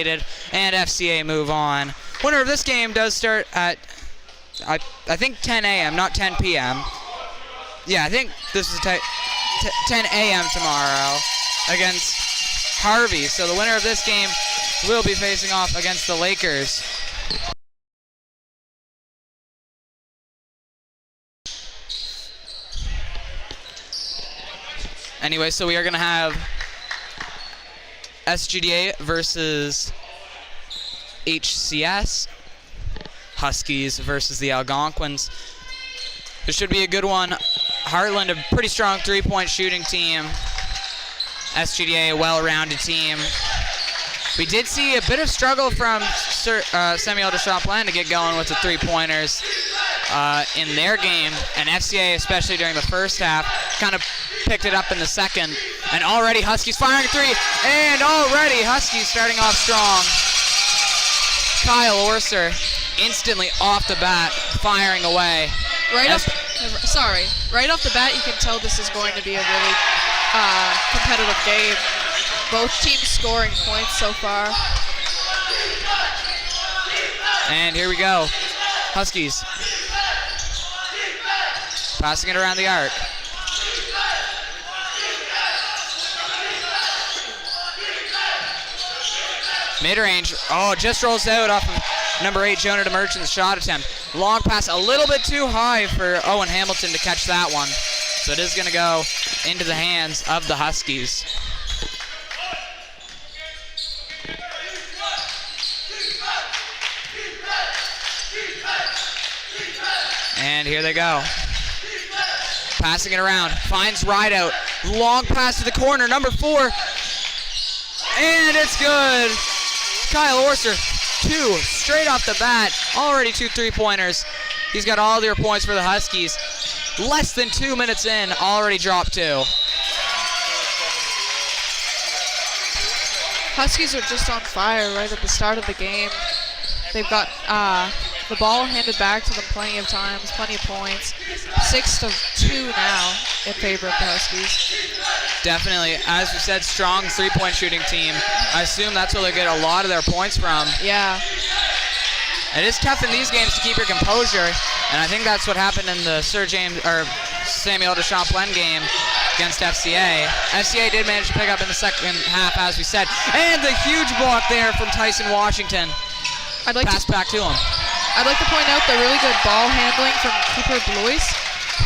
eliminated, and FCA move on. Winner of this game does start at, I think 10 a.m., not 10 p.m. Yeah, I think this is 10 a.m. tomorrow against Harvey. So the winner of this game will be facing off against the Lakers. Anyway, so we are going to have SJDA versus HCS, Huskies versus the Algonquins. This should be a good one. Heartland, a pretty strong three-point shooting team. SJDA, a well-rounded team. We did see a bit of struggle from Samuel de Champlain to get going with the three-pointers in their game, and FCA, especially during the first half, kind of picked it up in the second. And already Huskies firing three, and already Huskies starting off strong. Kyle Orser instantly off the bat, firing away. Right off the bat, you can tell this is going to be a really competitive game. Both teams scoring points so far. And here we go. Huskies passing it around the arc. Mid-range, just rolls out off of number 8, Jonah DeMerchant's shot attempt. Long pass, a little bit too high for Owen Hamilton to catch that one. So it is going to go into the hands of the Huskies. And here they go. Passing it around, finds Rideout. Long pass to the corner, number 4. And it's good. Kyle Orser, 2 straight off the bat. Already 2 three-pointers. He's got all their points for the Huskies. Less than 2 minutes in, already dropped 2. Huskies are just on fire right at the start of the game. They've got the ball handed back to them plenty of times, plenty of points. 6-2 now in favor of the Huskies. Definitely, as we said, strong three-point shooting team. I assume that's where they get a lot of their points from. Yeah. It is tough in these games to keep your composure, and I think that's what happened in the Samuel de Champlain game against FCA. FCA did manage to pick up in the second half, as we said. And the huge block there from Tyson Washington. Pass back to him. I'd like to point out the really good ball handling from Cooper Blois.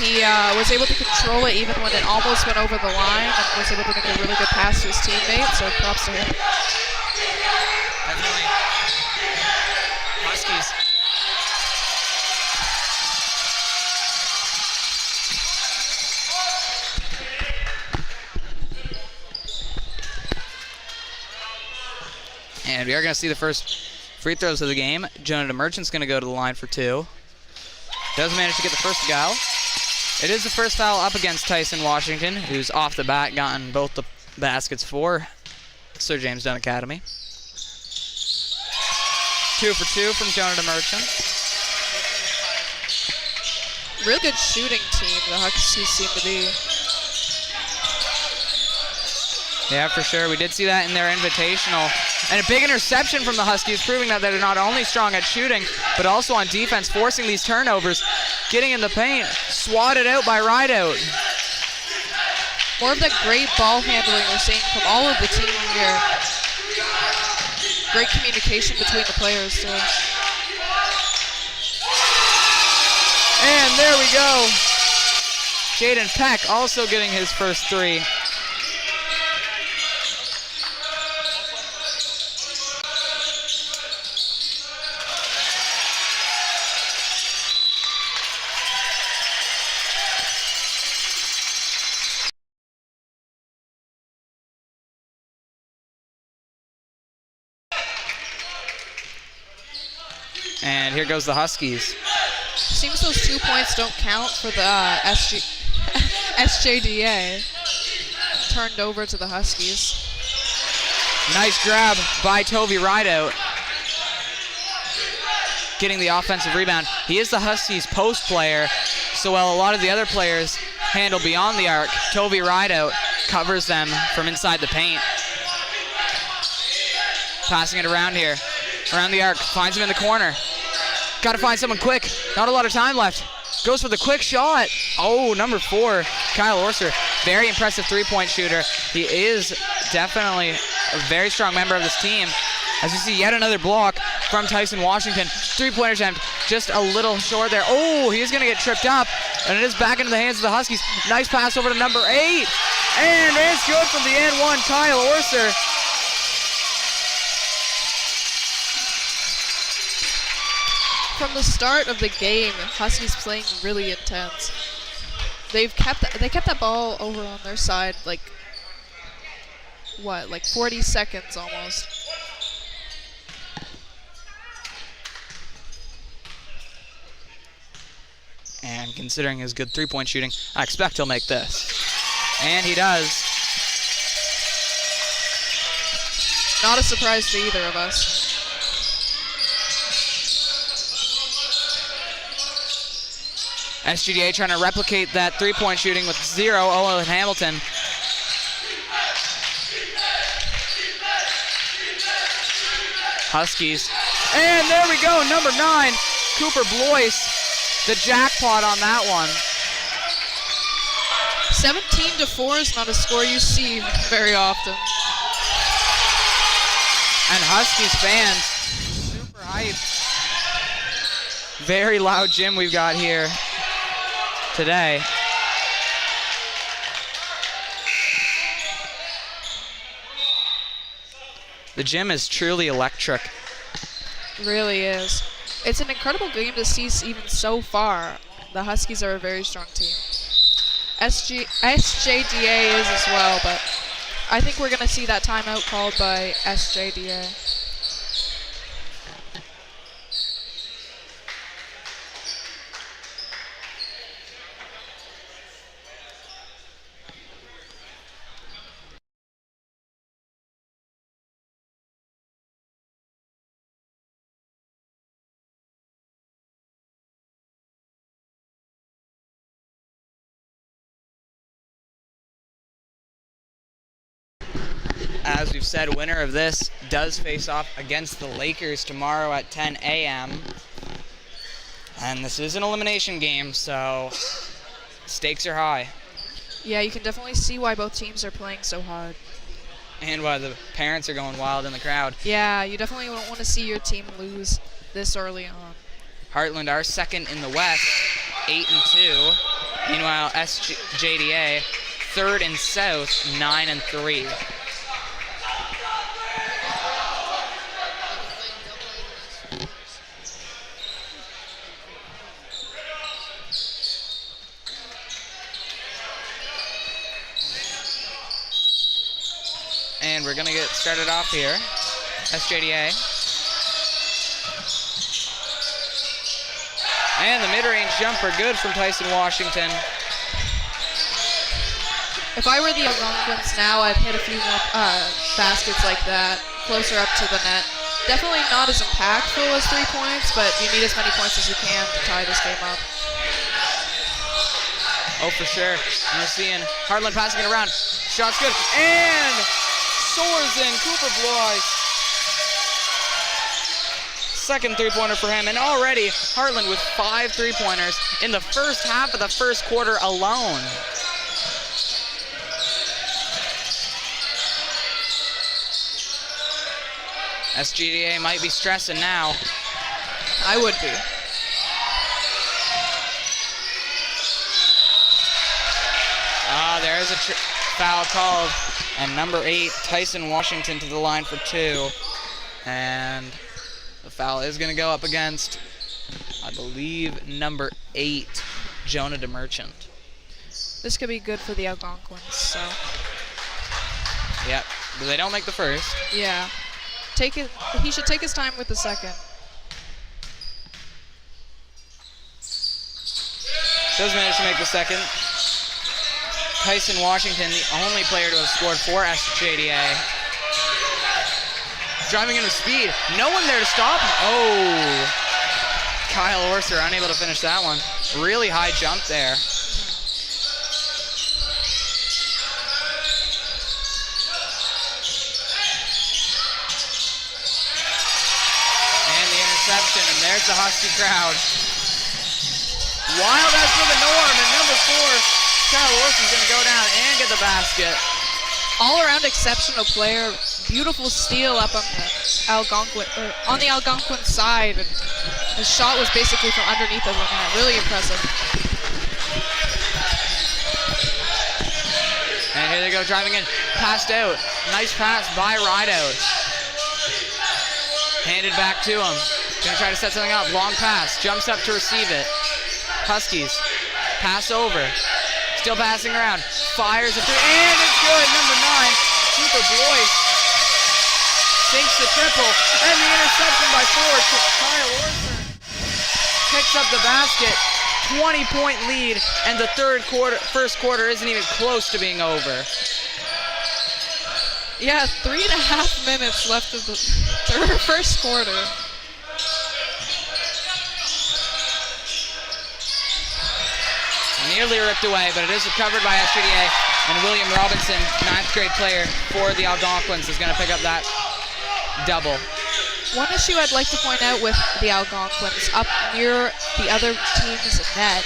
He was able to control it even when it almost went over the line, and was able to make a really good pass to his teammate, so props to him. Definitely. Huskies. And we are going to see the first free throws of the game. Jonah DeMerchant's going to go to the line for 2. Does manage to get the first foul. It is the first foul up against Tyson Washington, who's off the bat gotten both the baskets for Sir James Dunn Academy. 2 for 2 from Jonah DeMerchant. Real good shooting team the Huskies seem to be. Yeah, for sure. We did see that in their invitational. And a big interception from the Huskies, proving that they're not only strong at shooting, but also on defense, forcing these turnovers, getting in the paint, swatted out by Rideout. More of that great ball handling we're seeing from all of the team here. Great communication between the players, too. And there we go. Jaden Peck also getting his first 3. And here goes the Huskies. Seems those 2 points don't count for the SJDA. Turned over to the Huskies. Nice grab by Toby Rideout. Getting the offensive rebound. He is the Huskies post player, so while a lot of the other players handle beyond the arc, Toby Rideout covers them from inside the paint. passing it around here. Around the arc, finds him in the corner. Got to find someone quick. Not a lot of time left. Goes for the quick shot. Oh, number 4, Kyle Orser. Very impressive three-point shooter. He is definitely a very strong member of this team. As you see, yet another block from Tyson Washington. Three-pointer attempt, just a little short there. Oh, he's going to get tripped up, and it is back into the hands of the Huskies. Nice pass over to number 8, and it's good from the end one, Kyle Orser. From the start of the game, Huskies playing really intense. They kept that ball over on their side like 40 seconds almost. And considering his good three-point shooting, I expect he'll make this. And he does. Not a surprise to either of us. SJDA trying to replicate that three-point shooting with 0, Owen Hamilton. Huskies. And there we go, number 9, Cooper Blois. The jackpot on that one. 17-4 is not a score you see very often. And Huskies fans, super hyped. Very loud gym we've got here today. The gym is truly electric. It really is. It's an incredible game to see even so far. The Huskies are a very strong team. SJDA is as well, but I think we're going to see that timeout called by SJDA. As we've said, winner of this does face off against the Lakers tomorrow at 10 a.m. And this is an elimination game, so stakes are high. Yeah, you can definitely see why both teams are playing so hard. And why the parents are going wild in the crowd. Yeah, you definitely don't want to see your team lose this early on. Heartland are second in the West, 8-2. Meanwhile, SJDA third in South, 9-3. And we're going to get started off here. SJDA. And the mid-range jumper, good from Tyson Washington. If I were the Algonquins now, I'd hit a few more baskets like that, closer up to the net. Definitely not as impactful as 3 points, but you need as many points as you can to tie this game up. Oh, for sure. And we're seeing Heartland passing it around. Shot's good. And soars in Cooper Blois. Second three-pointer for him. And already Heartland with 5 three-pointers in the first half of the first quarter alone. SJDA might be stressing now. I would be. There is a foul called. And number 8, Tyson Washington to the line for 2. And the foul is going to go up against, I believe, number 8, Jonah DeMerchant. This could be good for the Algonquins, so. Yep, but they don't make the first. Yeah. He should take his time with the second. Does manage to make the second. Tyson Washington, the only player to have scored for SJDA. Driving in with speed. No one there to stop him. Oh. Kyle Orser unable to finish that one. Really high jump there. reception, and there's the Husky crowd. Wild as for the norm, and number 4, Kyle Wilson's going to go down and get the basket. All-around exceptional player. Beautiful steal up on the Algonquin side. And his shot was basically from underneath of the net. Really impressive. And here they go, driving in, passed out. Nice pass by Rideout. Handed back to him. Gonna try to set something up. Long pass, jumps up to receive it. Huskies, pass over. Still passing around, fires it through, and it's good. Number 9, Cooper Blois sinks the triple, and the interception by Ford. Kyle Orser picks up the basket. 20-point lead, and the first quarter isn't even close to being over. Yeah, 3.5 minutes left of the first quarter. Nearly ripped away, but it is recovered by SJDA, and William Robinson, 9th grade player for the Algonquins, is going to pick up that double. One issue I'd like to point out with the Algonquins up near the other team's net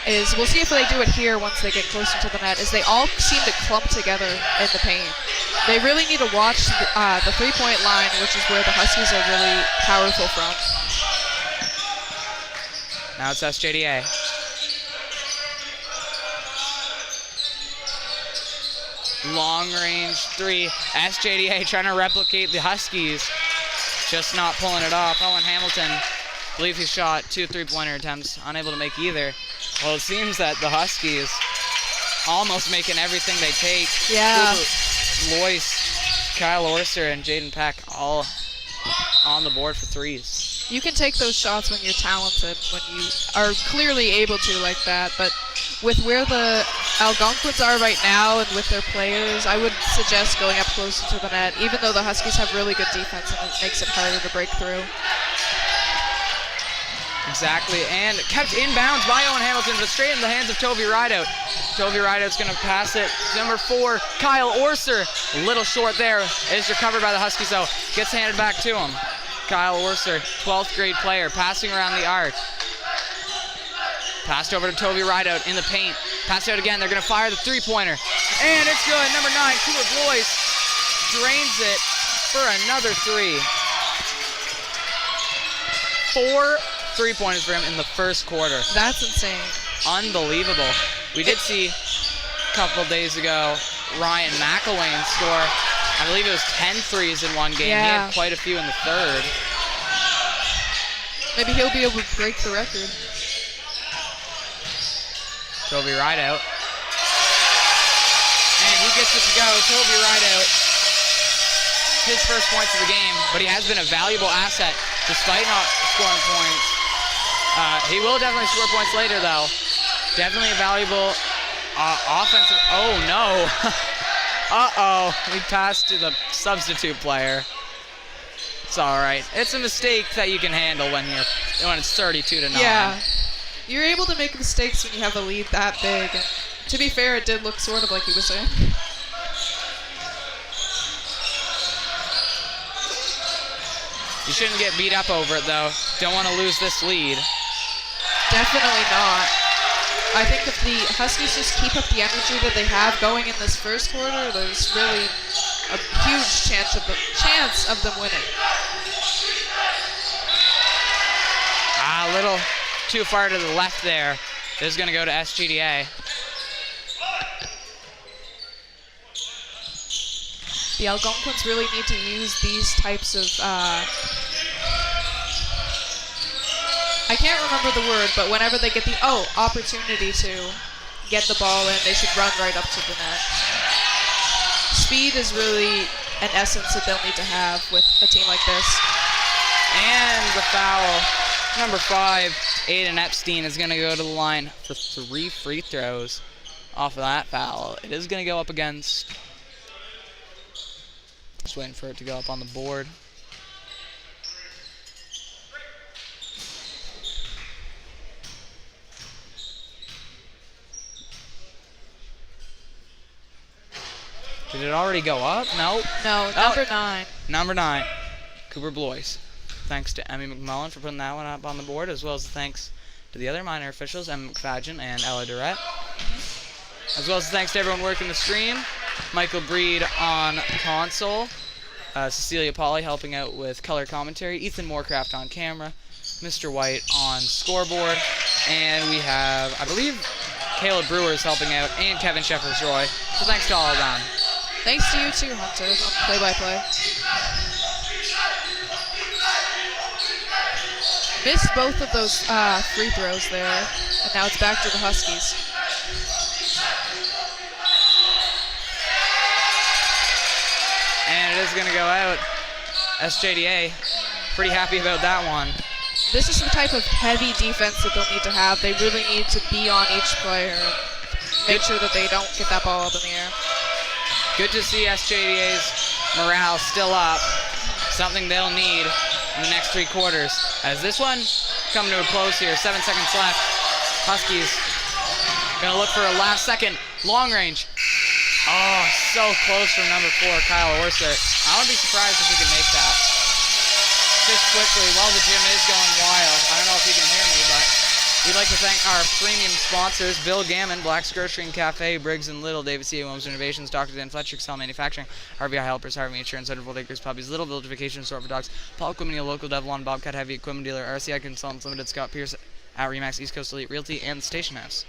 is, we'll see if they do it here once they get closer to the net, is they all seem to clump together in the paint. They really need to watch the three-point line, which is where the Huskies are really powerful from. Now it's SJDA. Long range 3. SJDA trying to replicate the Huskies. Just not pulling it off. Owen Hamilton, I believe he shot 2 3-pointer attempts, unable to make either. Well, it seems that the Huskies almost making everything they take. Yeah. Lois, Kyle Orser, and Jaden Peck all on the board for threes. You can take those shots when you're talented, when you are clearly able to like that, but with where the Algonquins are right now and with their players, I would suggest going up closer to the net, even though the Huskies have really good defense and it makes it harder to break through. Exactly, and kept inbounds by Owen Hamilton, but straight in the hands of Toby Rideout. Toby Rideout's going to pass it. Number 4, Kyle Orser, a little short there. Is recovered by the Huskies, though. Gets handed back to him. Kyle Orser, 12th grade player, passing around the arc. Passed over to Toby Rideout in the paint. Passed out again. They're going to fire the three-pointer. And it's good. Number 9, Cooper Blois drains it for another 3. 4 3-pointers for him in the first quarter. That's insane. Unbelievable. We did see a couple days ago Ryan McElwain score, I believe it was 10 threes in one game. Yeah. He had quite a few in the third. Maybe he'll be able to break the record. Toby Rideout. And he gets it to go. Toby Rideout, his first points of the game, but he has been a valuable asset despite not scoring points. He will definitely score points later, though. Definitely a valuable offensive. Oh, no. Uh-oh. We passed to the substitute player. It's all right. It's a mistake that you can handle when it's 32-9. Yeah. You're able to make mistakes when you have a lead that big. And to be fair, it did look sort of like he was in. You shouldn't get beat up over it, though. Don't want to lose this lead. Definitely not. I think if the Huskies just keep up the energy that they have going in this first quarter, there's really a huge chance of them winning. A little too far to the left there. This is going to go to SJDA. The Algonquins really need to use these types of, I can't remember the word, but whenever they get the opportunity to get the ball in, they should run right up to the net. Speed is really an essence that they'll need to have with a team like this. And the foul. Number 5, Aiden Epstein, is going to go to the line for 3 free throws off of that foul. It is going to go up against... Just waiting for it to go up on the board. Did it already go up? Nope. No, number 9. Number 9, Cooper Blois. Thanks to Emmy McMullen for putting that one up on the board, as well as thanks to the other minor officials, Emma McFadgen and Ella Durrett. As well as thanks to everyone working the stream. Michael Breed on console. Cecilia Polly helping out with color commentary. Ethan Moorcraft on camera. Mr. White on scoreboard. And we have, I believe, Caleb Brewer is helping out, and Kevin Sheffers-Roy. So thanks to all of them. Thanks to you too, Hunter, on play-by-play. Missed both of those free throws there, and now it's back to the Huskies. And it is going to go out. SJDA, pretty happy about that one. This is the type of heavy defense that they'll need to have. They really need to be on each player, make sure that they don't get that ball up in the air. Good to see SJDA's morale still up, something they'll need in the next 3 quarters. As this one coming to a close here, 7 seconds left. Huskies gonna look for a last second long range. Oh, so close from number 4, Kyle Orser. I wouldn't be surprised if he could make that. Just quickly, while the gym is going wild, I don't know if you can hear me, but we'd like to thank our premium sponsors, Bill Gammon, Black's Grocery and Café, Briggs and Little, David C. Williams Renovations, Dr. Dan Fletcher, Excel Manufacturing, RVI Helpers, Harvey Insurance, Hundredfold Acres, Puppies, Little Village Vacation Store for Dogs, Paul Equipment, a local Devlon, Bobcat Heavy Equipment Dealer, RSEI Consultants Ltd, Scott Pierce at Remax, East Coast Elite Realty, and the Station House.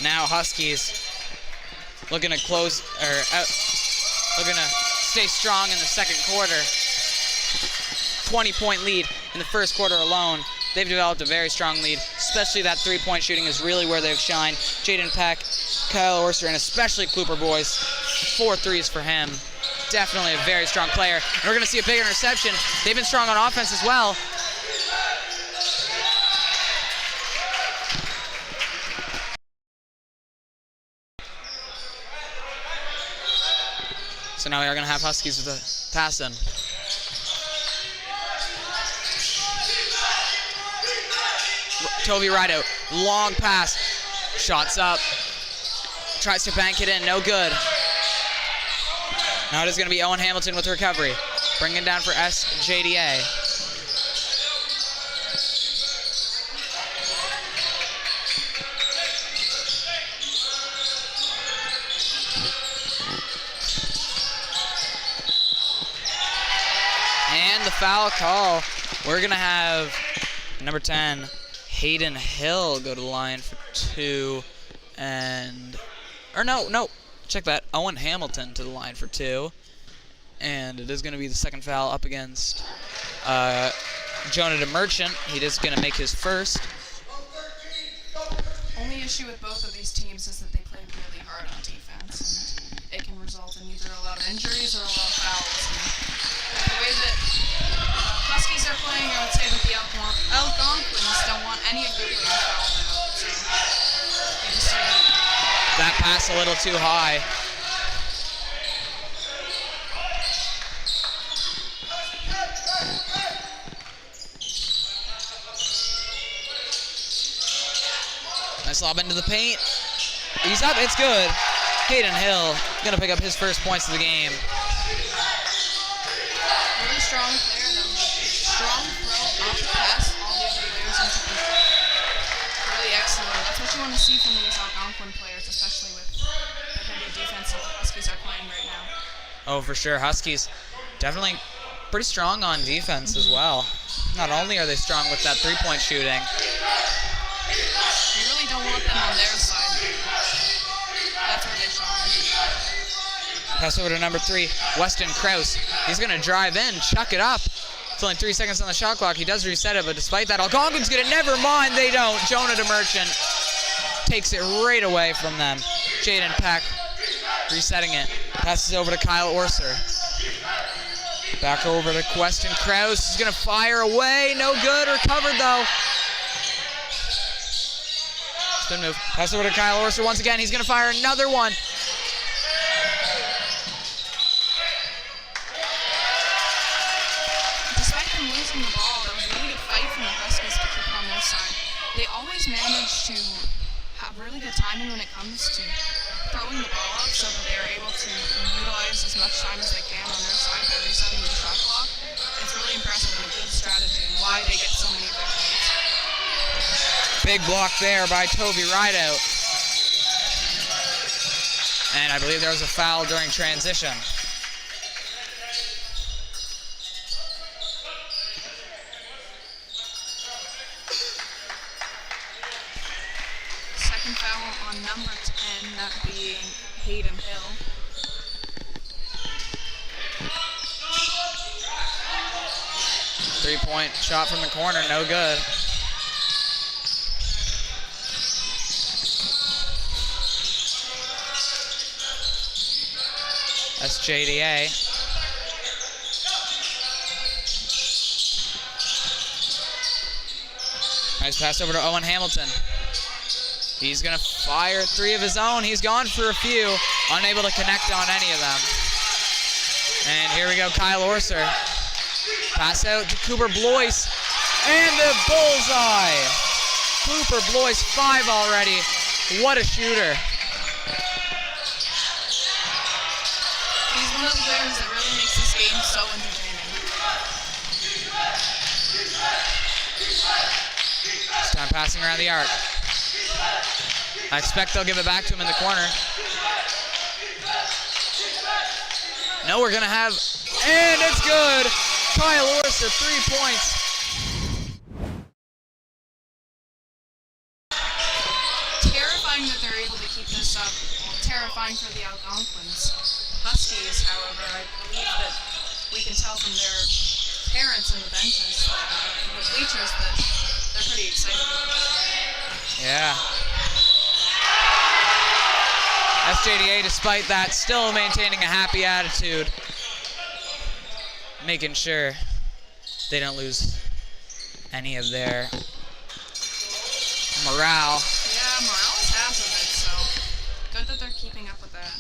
Now Huskies looking to close, looking to stay strong in the second quarter. 20-point lead in the first quarter alone. They've developed a very strong lead, especially that three-point shooting is really where they've shined. Jaden Peck, Kyle Orser, and especially Cooper Boyce. 4 threes for him. Definitely a very strong player. And we're going to see a big interception. They've been strong on offense as well. So now we are going to have Huskies with a pass in. Toby Rideout, long pass, shots up, tries to bank it in, no good. Now it is going to be Owen Hamilton with recovery, bringing it down for SJDA. And the foul call, we're going to have number 10, Hayden Hill, go to the line for 2, and, or no, check that, Owen Hamilton to the line for 2, and it is going to be the second foul up against Jonah Merchant. He is going to make his first. Only issue with both of these teams is that they play really hard on defense, and it can result in either a lot of injuries or a lot of fouls. And the way that Huskies are playing, I would say that the Algonquins don't want any of their players fouled out. So you just see that pass a little too high. Nice lob into the paint. He's up, it's good. Hayden Hill gonna pick up his first points of the game. strong player. That was a strong throw off the pass. All the other players into control. Really excellent. That's what you want to see from these Algonquin players, especially with the heavy defense that the Huskies are playing right now. Oh, for sure. Huskies definitely pretty strong on defense as well. Not only are they strong with that three-point shooting. You really don't want them on their side. That's where they shine. Pass over to number 3, Weston Krause. He's going to drive in, chuck it up. It's only 3 seconds on the shot clock. He does reset it, but despite that, Algonquins get it. Never mind, they don't. Jonah DeMerchant takes it right away from them. Jaden Peck resetting it. Passes over to Kyle Orser. Back over to Weston Krause. He's going to fire away. No good. Recovered, though. Spin move. Pass over to Kyle Orser once again. He's going to fire another one. Despite them losing the ball, that was a really good fight from the Huskies to keep it on their side. They always manage to have really good timing when it comes to throwing the ball up so that they're able to utilize as much time as they can on their side by resetting the shot clock. It's really impressive and a good strategy and why they get so many of their points. Big block there by Toby Rideout. And I believe there was a foul during transition. Second foul on number 10, that being Hayden Hill. Three-point shot from the corner, no good. SJDA. Nice pass over to Owen Hamilton. He's going to fire 3 of his own. He's gone for a few, unable to connect on any of them. And here we go, Kyle Orser. Pass out to Cooper Blois. And the bullseye. Cooper Blois, 5 already. What a shooter. He's one of the players that really makes this game so entertaining. This time passing around the arc. I expect they'll give it back to him in the corner. No, we're going to have, and it's good. Kyle Orser, 3 points. Terrifying that they're able to keep this up. Well, terrifying for the Algonquins. Huskies, however, I believe that we can tell from their parents in the benches, in the bleachers, that they're pretty excited about that. Yeah. SJDA, despite that, still maintaining a happy attitude. Making sure they don't lose any of their morale. Yeah, morale is half of it, so good that they're keeping up with that.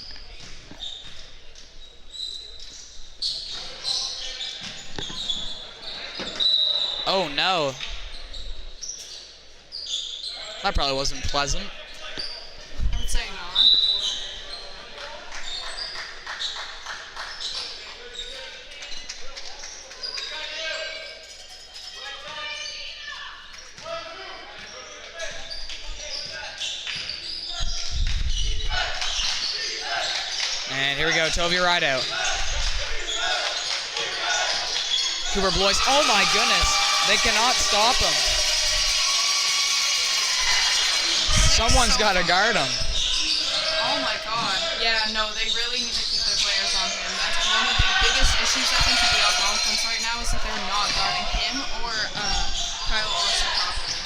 Oh no. That probably wasn't pleasant. I would say not. And here we go, Toby Rideout. Cooper Blois, oh my goodness. They cannot stop him. Someone's got to guard him. Oh my god. Yeah, no, they really need to keep their players on him. That's one of the biggest issues I think with the Algonquins right now is that they're not guarding him or Kyle Orser properly.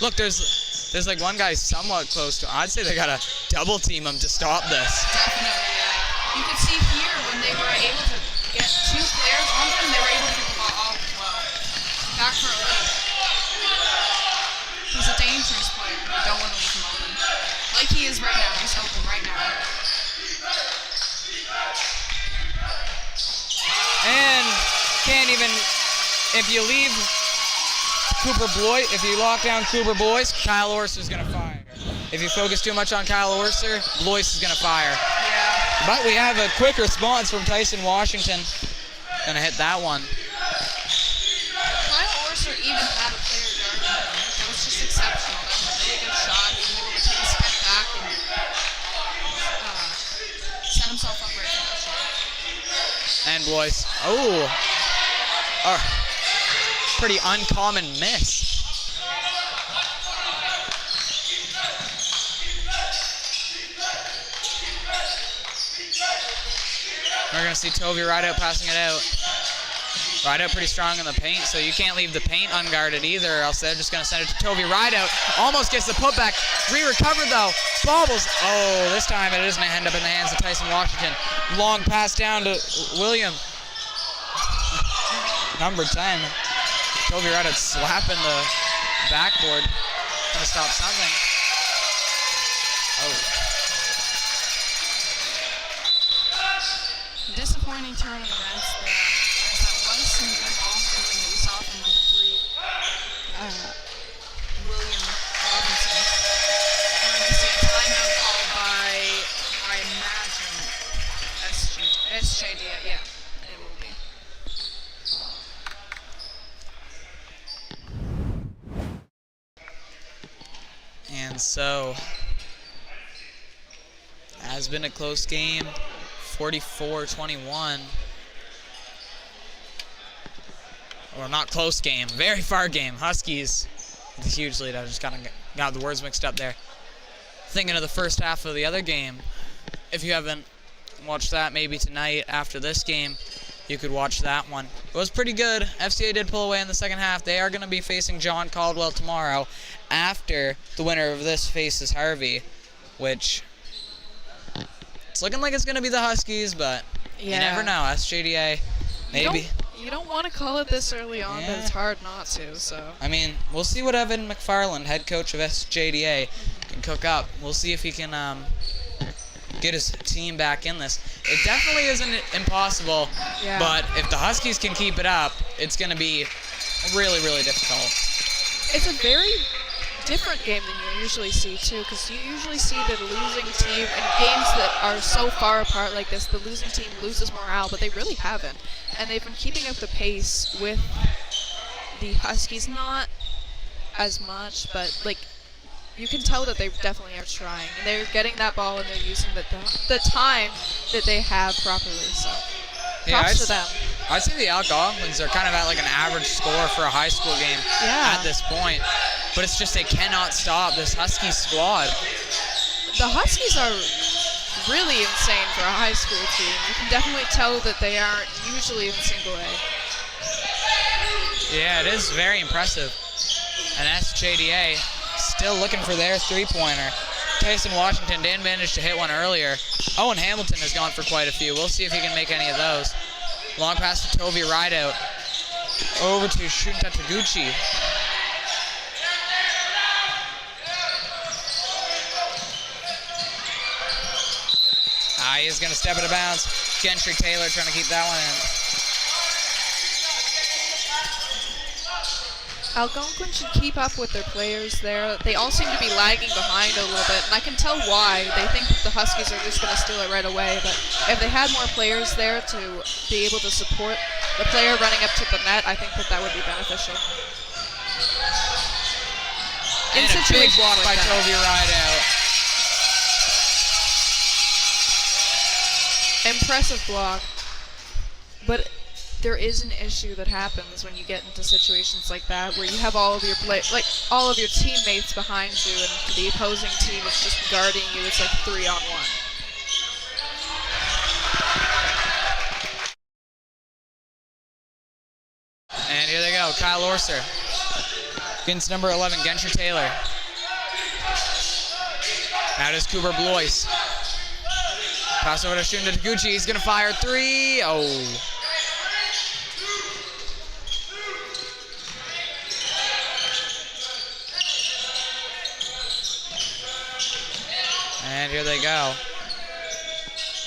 Look, there's like one guy somewhat close to him. I'd say they got to double team him to stop this. Definitely, yeah. You could see here when they were able to get 2 players on him, they were able to get the ball off well. Back for a lead. He's a dangerous player. You don't want to leave him open. Like he is right now. He's open right now. And can't even, if you leave Cooper Blois, if you lock down Cooper Blois, Kyle Orser is going to fire. If you focus too much on Kyle Orser, Blois is going to fire. Yeah. But we have a quick response from Tyson Washington. Gonna hit that one. Kyle Orser even had a player guarding him. That was just exceptional. That was a really good shot. He was able to take a step back and set himself up right for that shot. And boys, pretty uncommon miss. We're going to see Tovey Rideout passing it out. Rideout pretty strong in the paint, so you can't leave the paint unguarded either, else they're just going to send it to Tovey Rideout. Almost gets the putback. Recovered though. Bobbles. Oh, this time it is going to end up in the hands of Tyson Washington. Long pass down to William. Number 10. Tovey Rideout slapping the backboard. Going to stop something. Oh. Disappointing turn of events there. That was some good ball handling that we saw from number 3, William Robinson. We're going to see a timeout called by, I imagine, SJDA. Yeah, it will be. And so, has been a close game. 44-21. Or not close game, very far game. Huskies with a huge lead. I just got the words mixed up there. Thinking of the first half of the other game. If you haven't watched that, maybe tonight after this game, you could watch that one. It was pretty good. FCA did pull away in the second half. They are going to be facing John Caldwell tomorrow after the winner of this faces Harvey, which it's looking like it's going to be the Huskies, but you never know. SJDA, maybe. You don't want to call it this early on, but it's hard not to. So I mean, we'll see what Evan McFarland, head coach of SJDA, can cook up. We'll see if he can get his team back in this. It definitely isn't impossible, but if the Huskies can keep it up, it's going to be really, really difficult. It's a very different game than you usually see too, because you usually see the losing team in games that are so far apart like this. The losing team loses morale, but they really haven't, and they've been keeping up the pace with the Huskies. Not as much, but like you can tell that they definitely are trying, and they're getting that ball and they're using the time that they have properly. So props to them. I'd say the Algonquins are kind of at like an average score for a high school game at this point. But it's just they cannot stop this Huskies squad. The Huskies are really insane for a high school team. You can definitely tell that they aren't usually in single A. Yeah, it is very impressive. And SJDA still looking for their three-pointer. Tyson Washington didn't manage to hit one earlier. Owen Hamilton has gone for quite a few. We'll see if he can make any of those. Long pass to Tovey Rideout. Over to Shunta Taguchi. He is going to step out of bounds. Gentry Taylor trying to keep that one in. Algonquin should keep up with their players there. They all seem to be lagging behind a little bit, and I can tell why. They think the Huskies are just going to steal it right away, but if they had more players there to be able to support the player running up to the net, I think that would be beneficial. And a big block by Tovey Rideout. Impressive block, but there is an issue that happens when you get into situations like that, where you have all of your all of your teammates behind you, and the opposing team is just guarding you. It's like 3-on-1. And here they go, Kyle Orser against number 11, Gentry Taylor. Now it is Cooper Blois. Pass over to Shunta Taguchi. He's going to fire three. Oh. And here they go.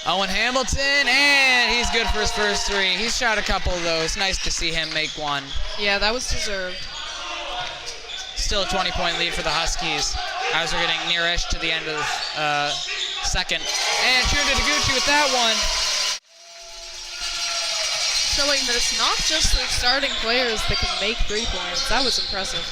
Owen Hamilton, and he's good for his first three. He's shot a couple of those. Nice to see him make one. Yeah, that was deserved. Still a 20-point lead for the Huskies as we're getting near-ish to the end of second. And Shunda Taguchi with that one. Showing that it's not just their starting players that can make 3 points. That was impressive.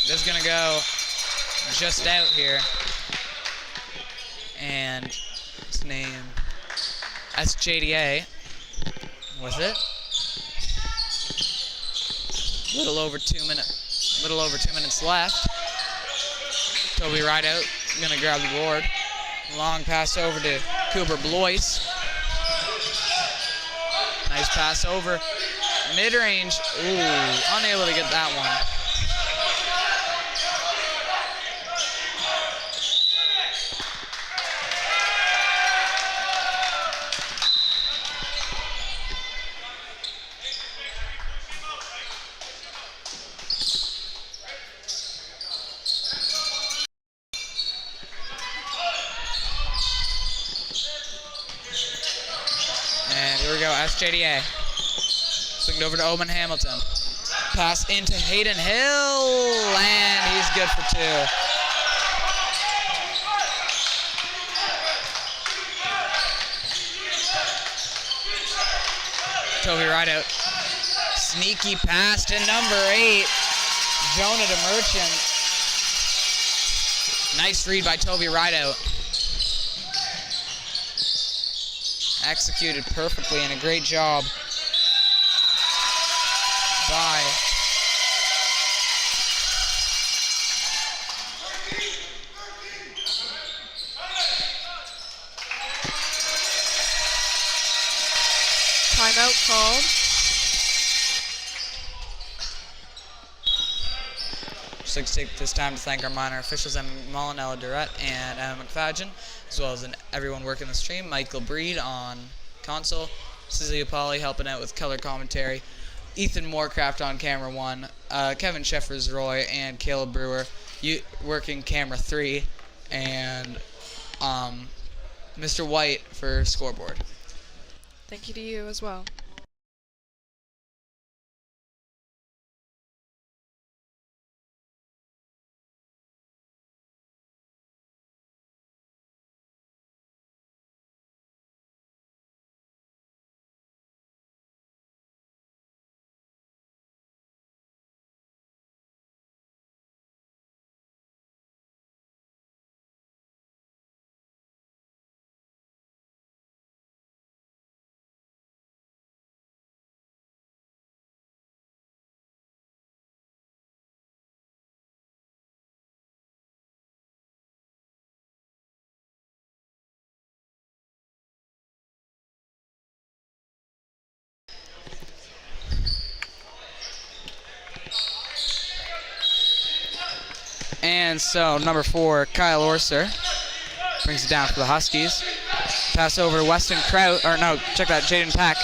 This is gonna go just out here. And his name, SJDA, was it? Little over 2 minutes left. Toby Rideout gonna grab the board. Long pass over to Cooper Blois. Nice pass over. Mid-range. Ooh, unable to get that one. SJDA. Swinged over to Owen Hamilton. Pass into Hayden Hill, and he's good for 2. Toby Rideout. Sneaky pass to number 8, Jonah DeMerchant. Nice read by Toby Rideout. Executed perfectly, and a great job by timeout called. Just like to take this time to thank our minor officials, Emma McMullen, Ella Durrett, and Emma McFadgen, as well as everyone working the stream. Michael Breed on console, Cecilia Polly helping out with color commentary, Ethan Moorcraft on camera 1, Kevin Sheffers-Roy and Caleb Brewer working camera 3, and Mr. White for scoreboard. Thank you to you as well. And so number 4, Kyle Orser, brings it down for the Huskies. Pass over to Weston Kraut, or no, check that, Jaden Peck.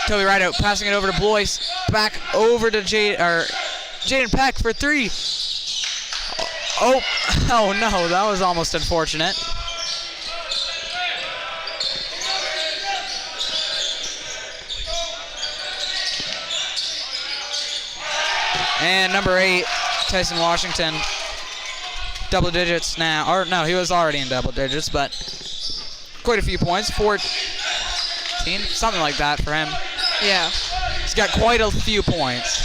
Toby Rideout passing it over to Blois. Back over to Jaden Peck for 3. Oh no, that was almost unfortunate. And number 8, Tyson Washington, double digits now. Or no, he was already in double digits, but quite a few points. 14, something like that for him. Yeah. He's got quite a few points.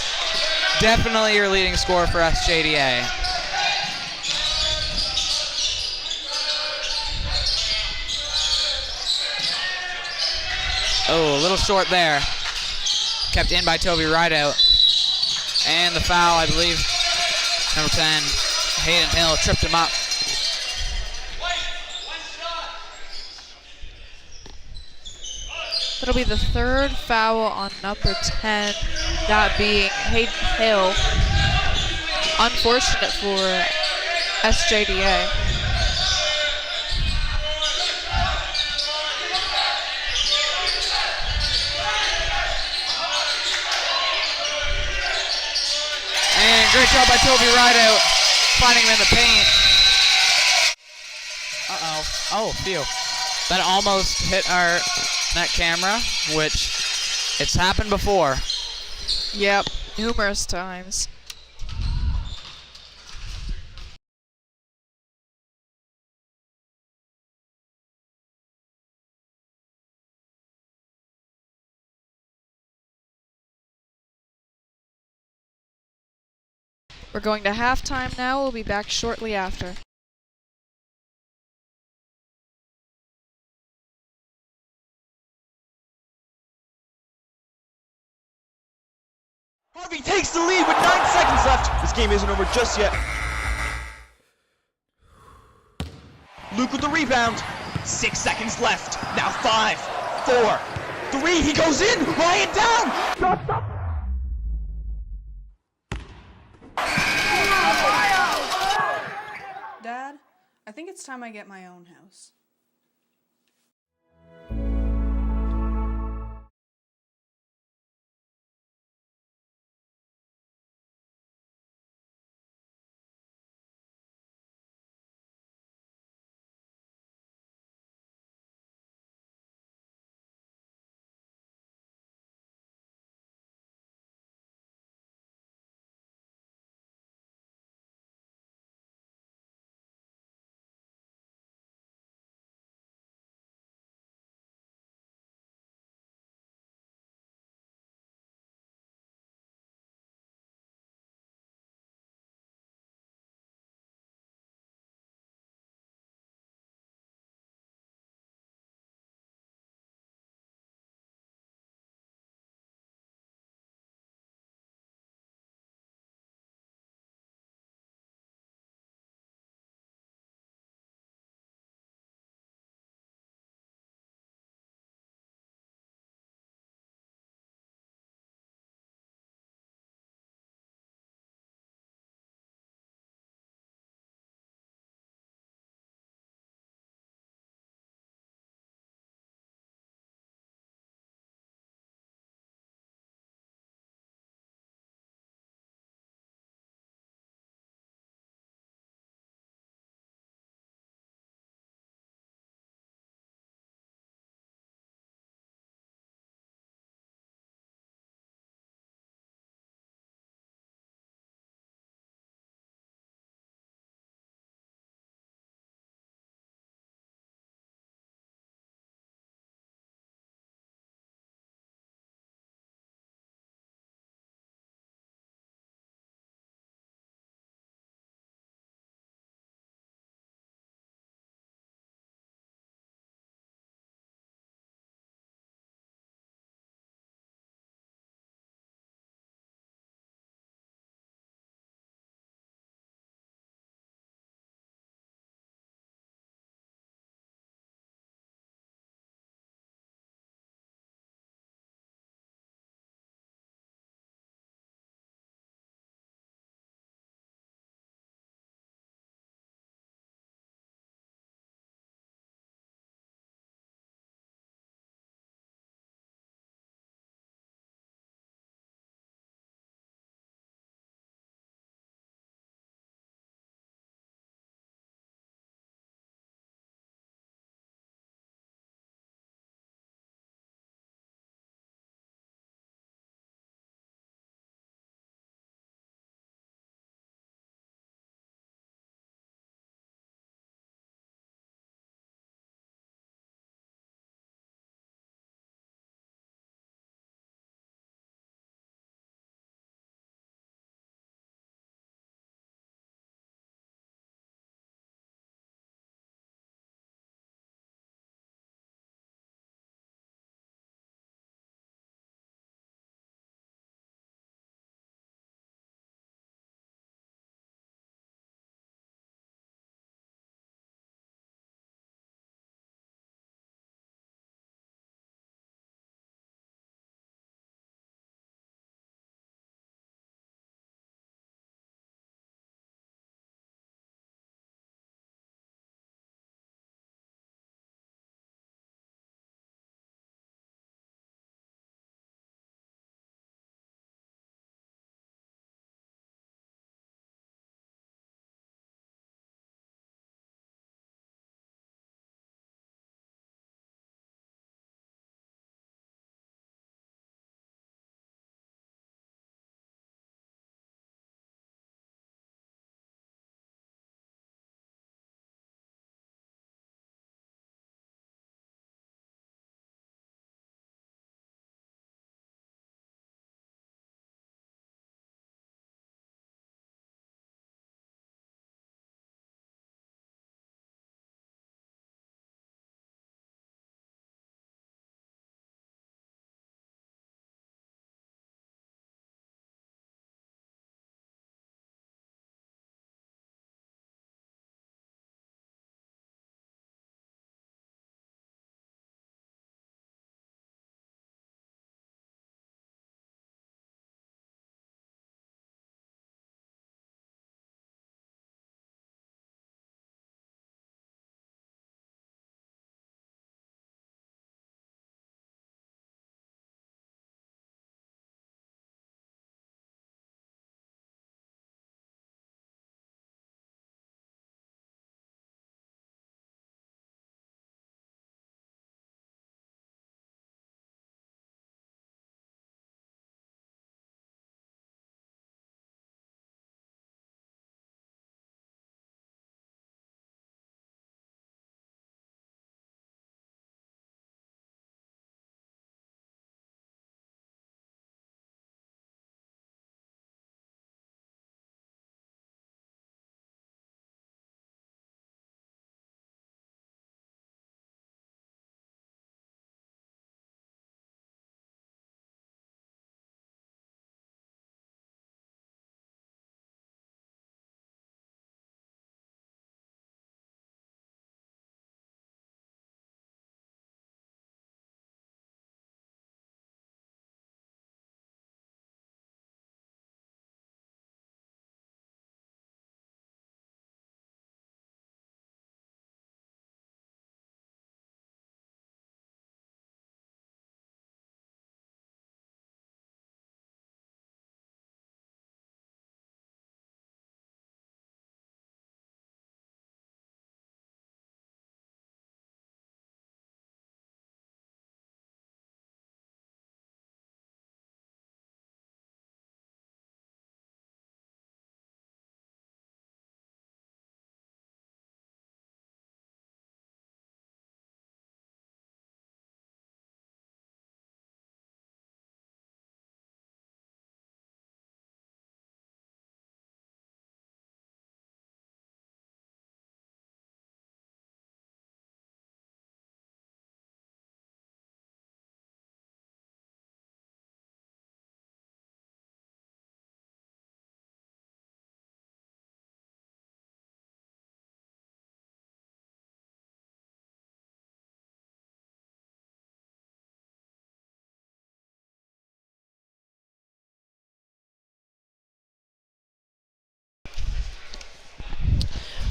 Definitely your leading scorer for SJDA. Oh, a little short there. Kept in by Toby Rideout. And the foul, I believe, number 10, Hayden Hill tripped him up. That'll be the 3rd foul on number 10, that being Hayden Hill. Unfortunate for SJDA. And great job by Toby Rideout, finding him in the paint. Uh-oh. Oh, phew. That almost hit our net camera, which It's happened before. Yep, numerous times. We're going to halftime now. We'll be back shortly after. Harvey takes the lead with 9 seconds left. This game isn't over just yet. Luke with the rebound. 6 seconds left. Now 5, 4, 3. He goes in. Ryan down. Dad, I think it's time I get my own house.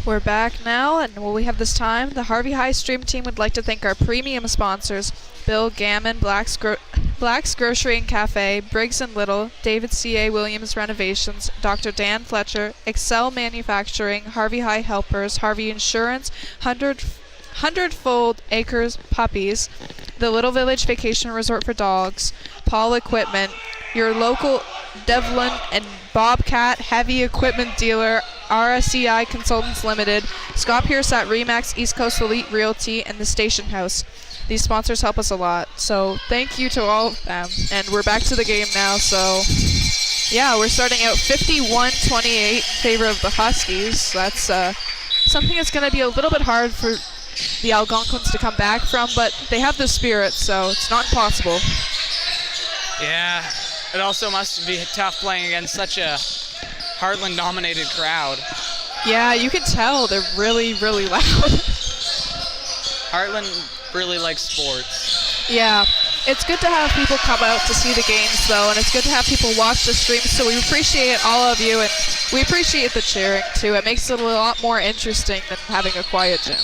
We're back now, and what we have this time, the Harvey High Stream team would like to thank our premium sponsors, Bill Gammon, Black's Grocery and Café, Briggs and Little, David C.A. Williams Renovations, Dr. Dan Fletcher, Excel Manufacturing, Harvey High Helpers, Harvey Insurance, Hundredfold Acres Puppies, the Little Village Vacation Resort for Dogs, Paul Equipment, your local Devlin and Bobcat Heavy Equipment Dealer, RSEI Consultants Ltd, Scott Pierce at Remax East Coast Elite Realty, and the Station House. These sponsors help us a lot, so thank you to all of them. And we're back to the game now, so yeah, we're starting out 51-28 in favor of the Huskies. That's something that's going to be a little bit hard for the Algonquins to come back from, but they have the spirit, so it's not impossible. Yeah, it also must be tough playing against such a Heartland-dominated crowd. Yeah, you can tell they're really, really loud. Heartland really likes sports. Yeah, it's good to have people come out to see the games, though, and it's good to have people watch the stream, so we appreciate all of you, and we appreciate the cheering, too. It makes it a lot more interesting than having a quiet gym.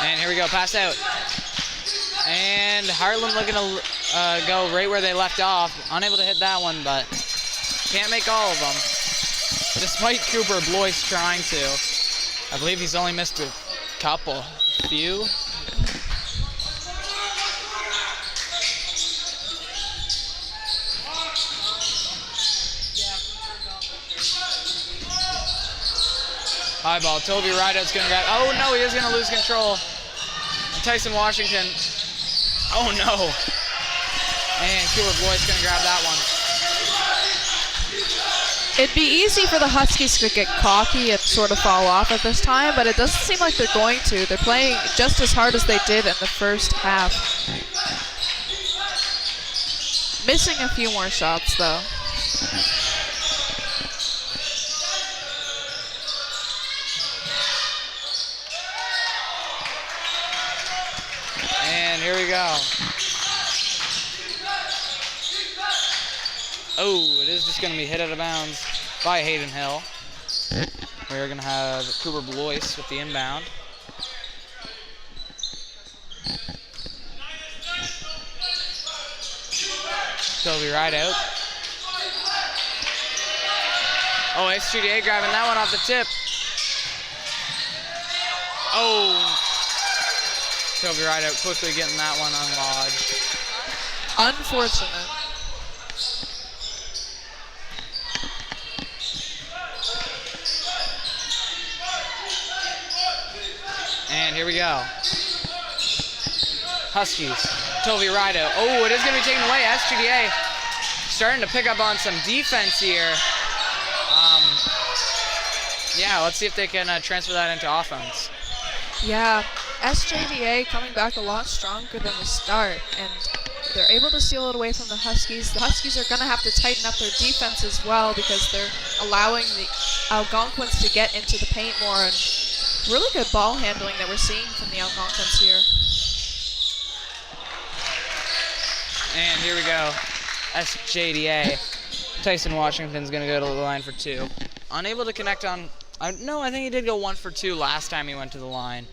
And here we go, pass out. And Heartland looking to go right where they left off. Unable to hit that one, but can't make all of them. Despite Cooper Blois trying to. I believe he's only missed a couple. Few. High ball. Toby Rideout's going to grab. Oh, no, he is going to lose control. Tyson Washington. Oh, no. And Cooper Blois going to grab that one. It'd be easy for the Huskies to get cocky and sort of fall off at this time, but it doesn't seem like they're going to. They're playing just as hard as they did in the first half. Missing a few more shots, though. And here we go. Oh, it is just going to be hit out of bounds by Hayden Hill. We're going to have Cooper Blois with the inbound. Toby Rideout. Oh, SJDA grabbing that one off the tip. Oh. Toby Rideout quickly getting that one unlodged. Unfortunate. And here we go. Huskies. Toby Rideout. Oh, it is going to be taken away. SJDA starting to pick up on some defense here. Yeah, let's see if they can transfer that into offense. Yeah, SJDA coming back a lot stronger than the start, and they're able to steal it away from the Huskies. The Huskies are going to have to tighten up their defense as well because they're allowing the Algonquins to get into the paint more, and really good ball handling that we're seeing from the Algonquins here. And here we go. SJDA. Tyson Washington's going to go to the line for two. Unable to connect on... no, I think he did go 1 for 2 last time he went to the line.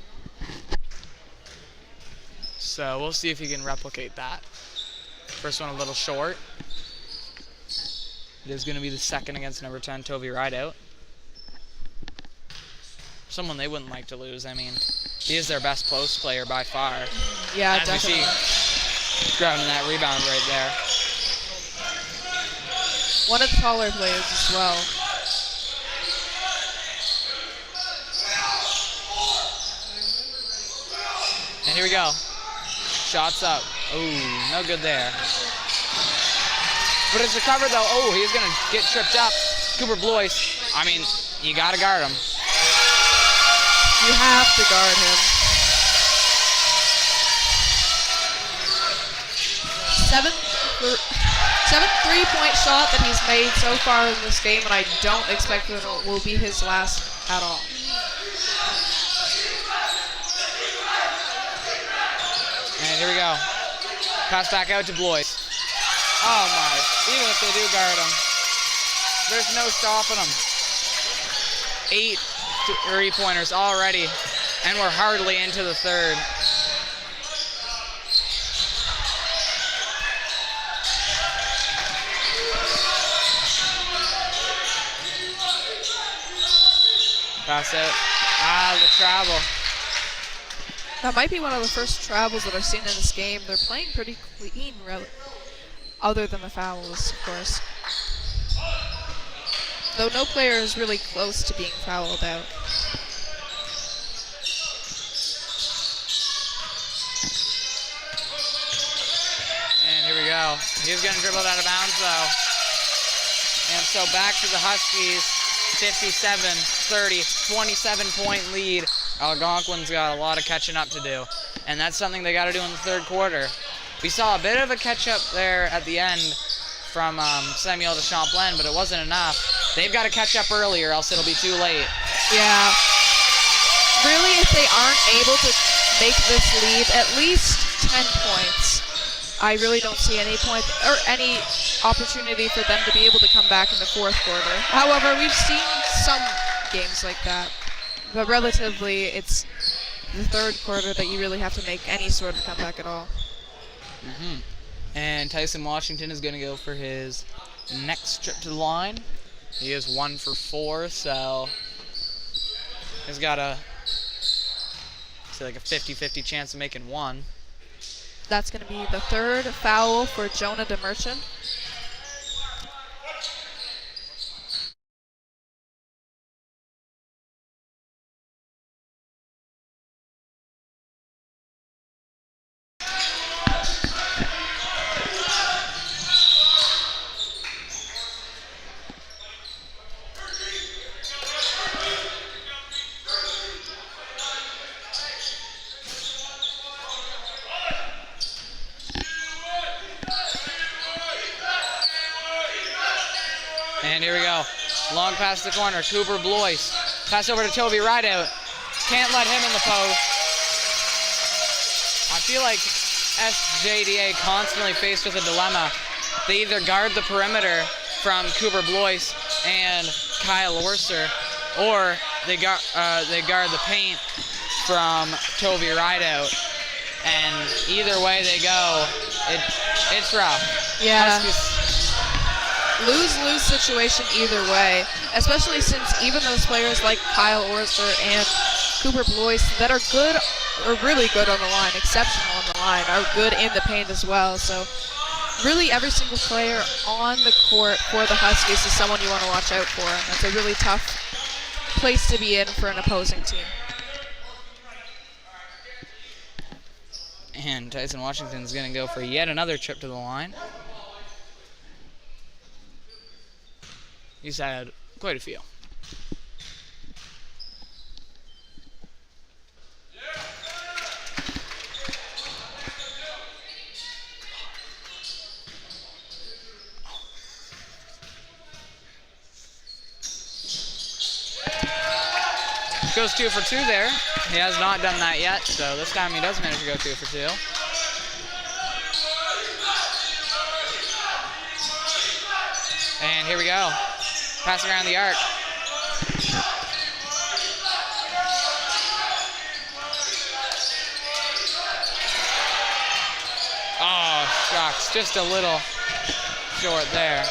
So we'll see if he can replicate that. First one a little short. It is going to be the second against number 10, Toby Rideout. Someone they wouldn't like to lose. I mean, he is their best post player by far. Yeah, as definitely. we see, grabbing that rebound right there. One of the taller players as well. And here we go. Shots up. Ooh, no good there. But it's recovered though. Oh, he's going to get tripped up. Cooper Blois. I mean, you got to guard him. You have to guard him. Seventh three-point shot that he's made so far in this game, and I don't expect that it will be his last at all. And here we go. Pass back out to Blois. Oh my, even if they do guard him, there's no stopping him. 8 3-pointers already, and we're hardly into the third. Pass out. The travel. That might be one of the first travels that I've seen in this game. They're playing pretty clean, other than the fouls, of course. Though no player is really close to being fouled out. And here we go. He's going to dribble it out of bounds, though. And so back to the Huskies. 57-30, 27-point lead. Algonquins got a lot of catching up to do, and that's something they got to do in the third quarter. We saw a bit of a catch-up there at the end from Samuel de Champlain, but it wasn't enough. They've got to catch up earlier, else it'll be too late. Yeah. Really, if they aren't able to make this lead at least 10 points, I really don't see any point or any opportunity for them to be able to come back in the fourth quarter. However, we've seen some games like that, but relatively it's the third quarter that you really have to make any sort of comeback at all. And Tyson Washington is going to go for his next trip to the line. He is 1 for 4, so he's got a, say, like a 50-50 chance of making one. That's going to be the third foul for Jonah DeMerchant. And here we go. Long pass to the corner. Cooper Blois. Pass over to Toby Rideout. Can't let him in the post. I feel like SJDA constantly faced with a dilemma. They either guard the perimeter from Cooper Blois and Kyle Orser, or they guard the paint from Toby Rideout. And either way they go, it's rough. Yeah. Huskies. Lose-lose situation either way, especially since even those players like Kyle Orser and Cooper Blois that are good, or really good on the line, exceptional on the line, are good in the paint as well. So really every single player on the court for the Huskies is someone you want to watch out for. And that's a really tough place to be in for an opposing team. And Tyson Washington's going to go for yet another trip to the line. He's had quite a few. Goes 2 for 2 there. He has not done that yet, so this time he does manage to go 2 for 2. And here we go. Pass around the arc. Oh, shucks. Just a little short there.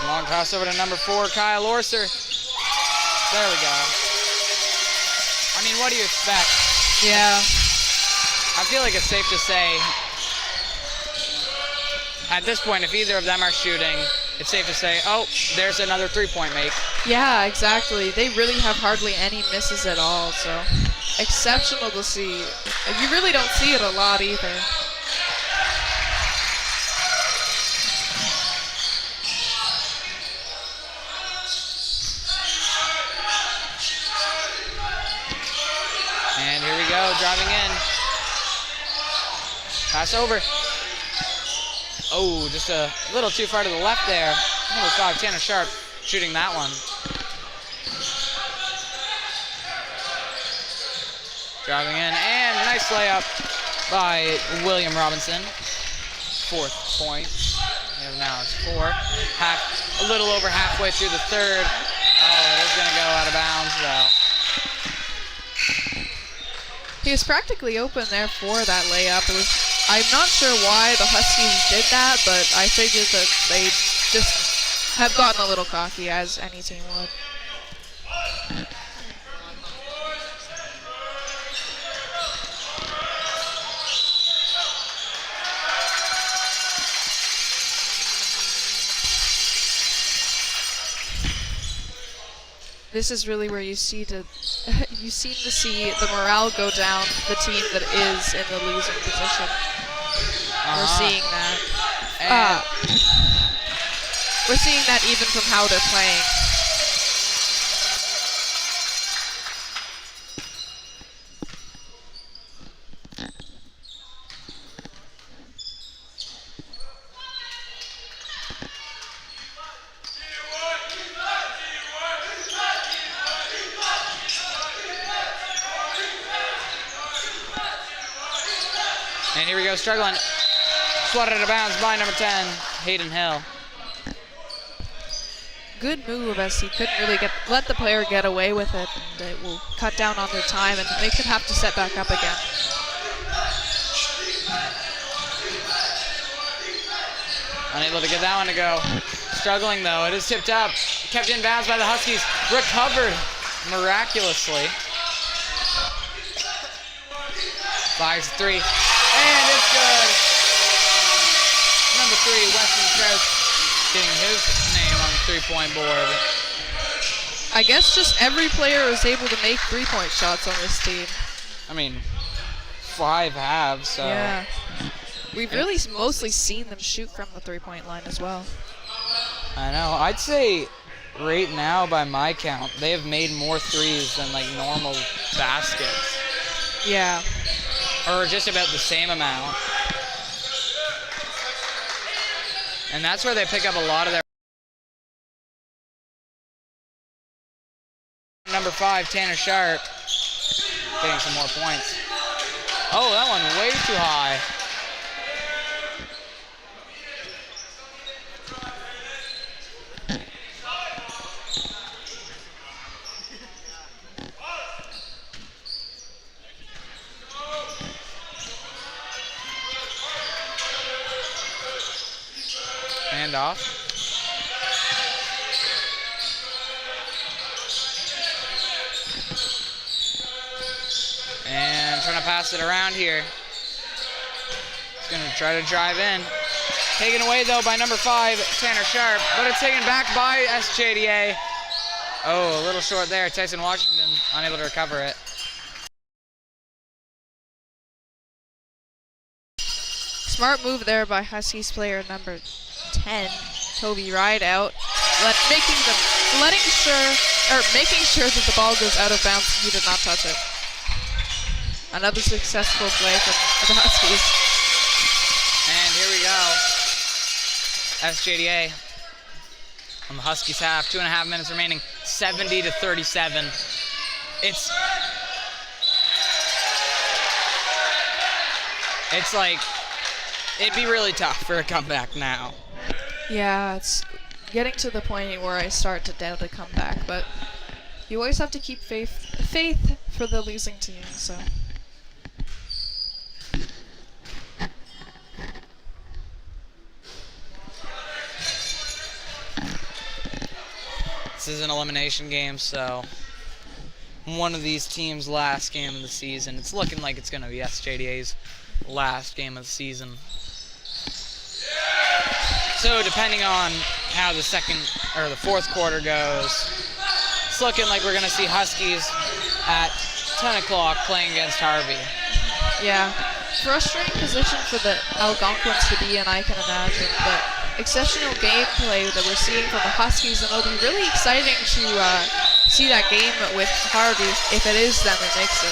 Long pass over to number 4, Kyle Orser. There we go. I mean, what do you expect? Yeah. I feel like it's safe to say, at this point, if either of them are shooting, it's safe to say, oh, there's another three-point make. Yeah, exactly. They really have hardly any misses at all, so exceptional to see. You really don't see it a lot either. And here we go, driving in. Pass over. Oh, just a little too far to the left there. Number 5, Tanner Sharp, shooting that one. Driving in, and nice layup by William Robinson. 4th point. And now it's 4. A little over halfway through the 3rd. Oh, it is going to go out of bounds, though. He was practically open there for that layup. I'm not sure why the Huskies did that, but I figured that they just have gotten a little cocky, as any team would. This is really where you seem to see the morale go down, the team that is in the losing position. We're seeing that. We're seeing that even from how they're playing. And here we go, struggling. Swatted out of bounds by number 10, Hayden Hill. Good move, as he couldn't really let the player get away with it, and it will cut down on their time, and they could have to set back up again. Unable to get that one to go. Struggling though, it is tipped up. Kept in bounds by the Huskies. Recovered miraculously. Fires 3. And it's good. Number 3, Weston Krause, getting his name on the 3-point board. I guess just every player is able to make 3-point shots on this team. I mean, 5 have, so. Yeah. We've really mostly seen them shoot from the 3-point line as well. I know. I'd say right now, by my count, they have made more threes than like normal baskets. Yeah. Or just about the same amount. And that's where they pick up a lot of their. Number 5, Tanner Sharp, getting some more points. Oh, that one way too high. Hand off. And trying to pass it around here. He's going to try to drive in. Taken away, though, by number 5, Tanner Sharp. But it's taken back by SJDA. Oh, a little short there. Tyson Washington unable to recover it. Smart move there by Huskies player number 10, Toby Rideout, making sure that the ball goes out of bounds. He did not touch it. Another successful play for the Huskies. And here we go. SJDA on the Huskies half. 2.5 minutes remaining. 70-37. It's like it'd be really tough for a comeback now. Yeah, it's getting to the point where I start to doubt a comeback, but you always have to keep faith for the losing team, so. This is an elimination game, so one of these teams' last game of the season. It's looking like it's going to be SJDA's last game of the season. So depending on how the fourth quarter goes, it's looking like we're going to see Huskies at 10 o'clock playing against Harvey. Yeah, frustrating position for the Algonquins to be in, I can imagine, but exceptional gameplay that we're seeing from the Huskies, and it'll be really exciting to see that game with Harvey if it is them that makes it.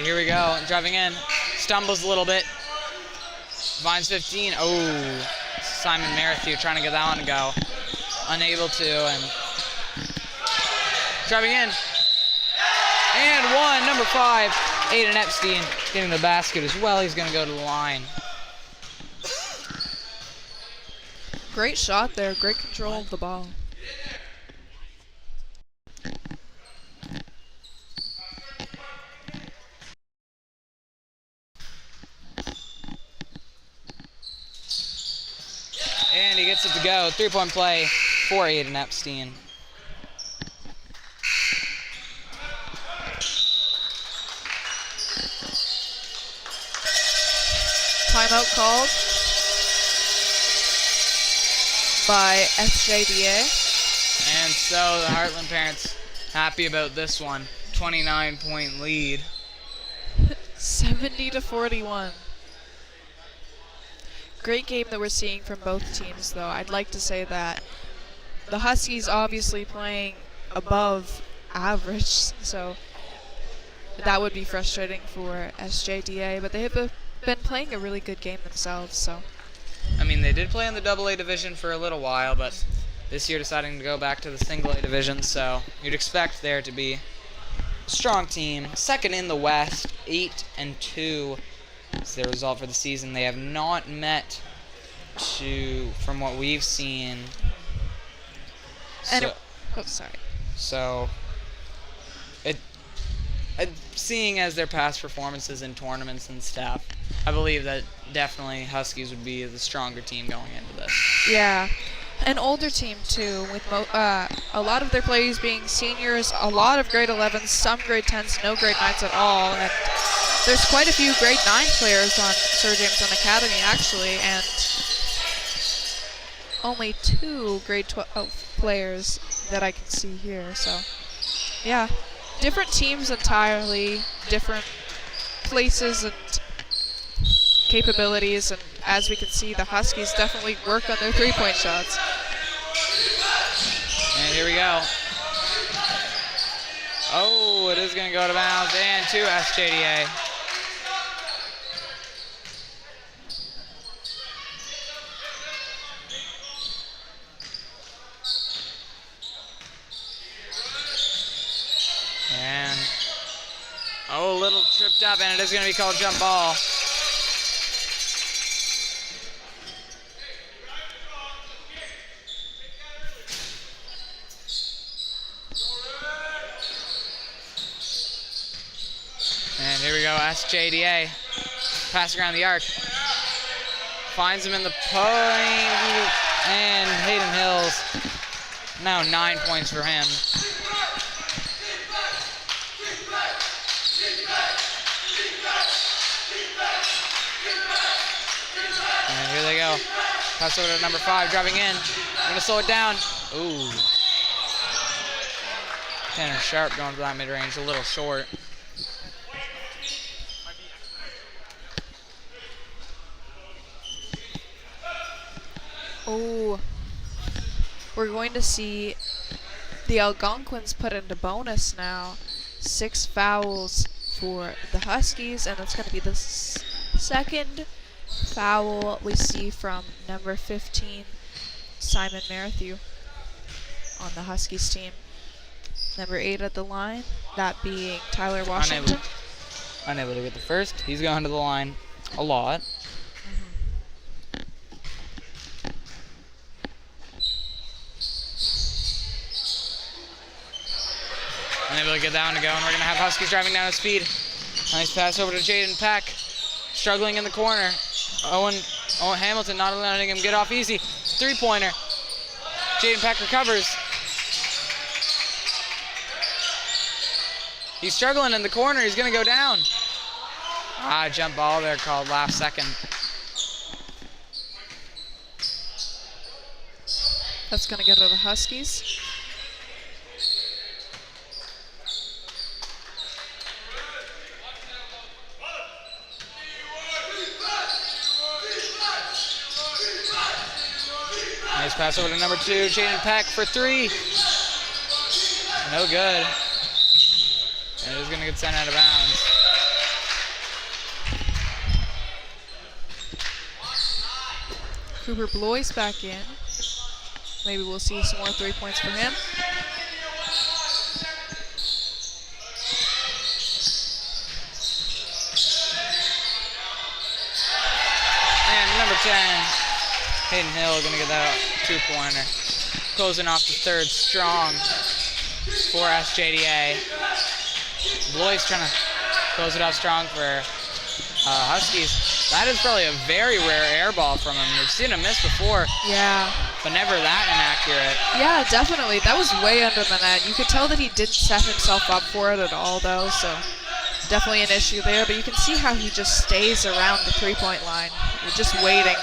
here we go. Driving in. Stumbles a little bit. Vines 15. Oh, Simon Marathew trying to get that one to go. Unable to. And driving in. And one. Number 5, Aiden Epstein getting the basket as well. He's going to go to the line. Great shot there. Great control of the ball. And he gets it to go. 3-point play for Aiden Epstein. Timeout called by SJDA. And so the Heartland parents happy about this one. 29-point lead. 70-41. Great game that we're seeing from both teams, though. I'd like to say that the Huskies obviously playing above average, so that would be frustrating for SJDA, but they have been playing a really good game themselves, so. I mean, they did play in the AA division for a little while, but this year deciding to go back to the single A division, so you'd expect there to be a strong team. Second in the West, 8-2 is their result for the season. They have not met from what we've seen. And sorry. So, seeing as their past performances in tournaments and stuff, I believe that definitely Huskies would be the stronger team going into this. Yeah, an older team too, with a lot of their players being seniors, a lot of grade 11s, some grade 10s, no grade 9s at all, and there's quite a few grade 9 players on Sir Jameson Academy actually, and only 2 grade 12 players that I can see here, so yeah. Different teams entirely, different places and capabilities, and as we can see, the Huskies definitely work on their 3-point shots. And here we go. Oh, it is going to go to bounds and to SJDA. And, oh, a little tripped up, and it is going to be called jump ball. And here we go, SJDA. Pass around the arc. Finds him in the point, and Hayden Hills. Now 9 points for him. And here they go. Pass over to number 5, driving in. Gonna slow it down. Ooh. Tanner Sharp going for that mid-range, a little short. Oh, we're going to see the Algonquins put into bonus now. 6 fouls for the Huskies, and that's going to be the second foul we see from number 15, Simon Marathew, on the Huskies team. Number 8 at the line, that being Tyler Washington. Unable to get the first. He's going to the line a lot. Unable to get that one to go, and we're going to have Huskies driving down at speed. Nice pass over to Jaden Peck. Struggling in the corner. Owen Hamilton not letting him get off easy. 3-pointer. Jaden Peck recovers. He's struggling in the corner. He's going to go down. Jump ball there called last second. That's going to go to the Huskies. Nice pass over to number 2, Jaden Peck for 3. No good. And it is going to get sent out of bounds. Cooper Blois back in. Maybe we'll see some more 3 points for him. And number 10, Hayden Hill going to get that 2-pointer. Closing off the third strong for SJDA. Blois trying to close it off strong for Huskies. That is probably a very rare air ball from him. We've seen him miss before, Yeah. but never that inaccurate. Yeah, definitely. That was way under the net. You could tell that he didn't set himself up for it at all, though, so definitely an issue there. But you can see how he just stays around the 3-point line. You're just waiting.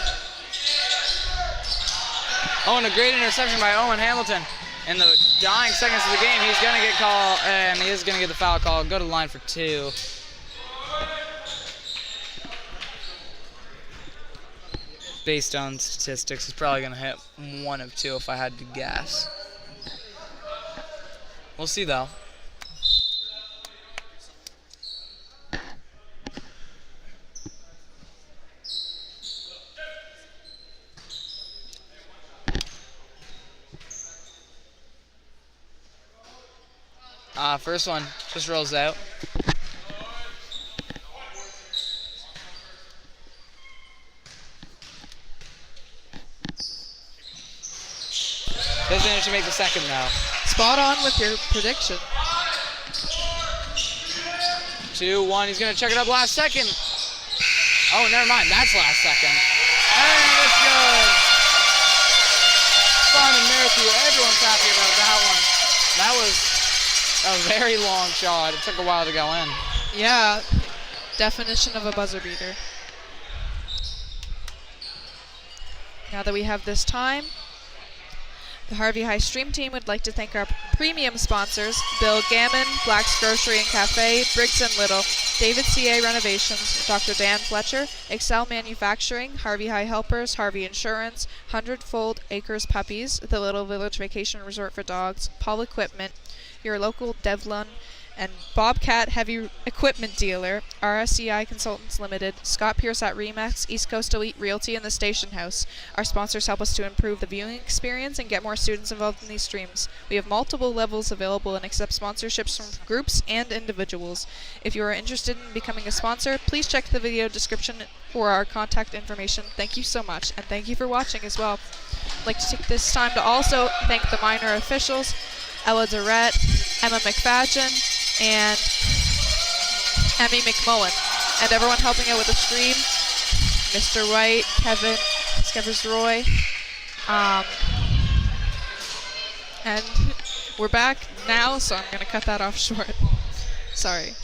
Oh, and a great interception by Owen Hamilton. In the dying seconds of the game, he's going to get called, and he is going to get the foul call. Go to the line for 2. Based on statistics, he's probably going to hit 1 of 2 if I had to guess. We'll see, though. First one just rolls out. Doesn't manage to make the second now. Spot on with your prediction. 2-1. He's going to check it up last second. Oh, never mind. That's last second. And it's good. Simon Murphy. Everyone's happy about that one. That was a very long shot. It took a while to go in. Yeah, definition of a buzzer beater. Now that we have this time, the Harvey High Stream team would like to thank our premium sponsors, Bill Gammon, Black's Grocery and Café, Briggs and Little, David C.A. Renovations, Dr. Dan Fletcher, Excel Manufacturing, Harvey High Helpers, Harvey Insurance, Hundredfold Acres Puppies, the Little Village Vacation Resort for Dogs, Paul Equipment, your local Devlin and Bobcat Heavy Equipment Dealer, RSEI Consultants Ltd, Scott Pierce at Remax, East Coast Elite Realty, and the Station House. Our sponsors help us to improve the viewing experience and get more students involved in these streams. We have multiple levels available and accept sponsorships from groups and individuals. If you are interested in becoming a sponsor, please check the video description for our contact information. Thank you so much, and thank you for watching as well. I'd like to take this time to also thank the minor officials, Ella Durrett, Emma McFadgen, and Emmy McMullen, and everyone helping out with the stream, Mr. White, Kevin, Skevers Roy, and we're back now, so I'm going to cut that off short. Sorry.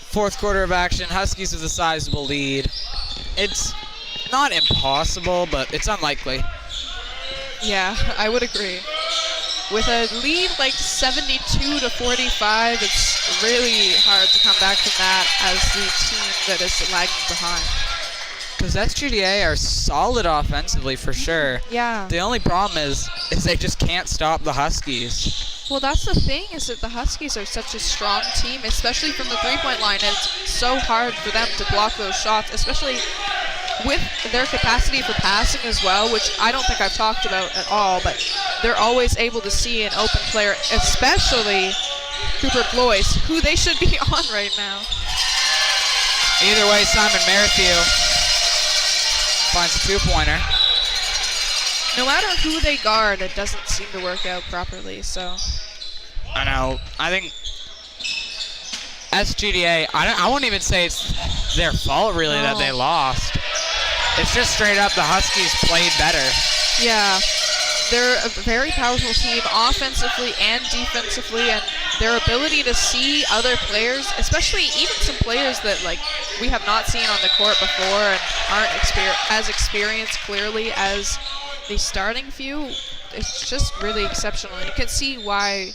Fourth quarter of action. Huskies with a sizable lead. It's not impossible, but it's unlikely. Yeah, I would agree. With a lead like 72-45, it's really hard to come back from that as the team that is lagging behind. Because SJDA are solid offensively for sure. Yeah. The only problem is they just can't stop the Huskies. Well, that's the thing, is that the Huskies are such a strong team, especially from the 3-point line. And it's so hard for them to block those shots, especially with their capacity for passing as well, which I don't think I've talked about at all, but they're always able to see an open player, especially Cooper Blois, who they should be on right now. Either way, Simon Merrithew finds a 2-pointer. No matter who they guard, it doesn't seem to work out properly, so. I know. I think SJDA, I won't even say it's their fault really that they lost. It's just straight up the Huskies played better. Yeah. They're a very powerful team offensively and defensively, and their ability to see other players, especially even some players that like we have not seen on the court before and aren't as experienced clearly as the starting few, it's just really exceptional. You can see why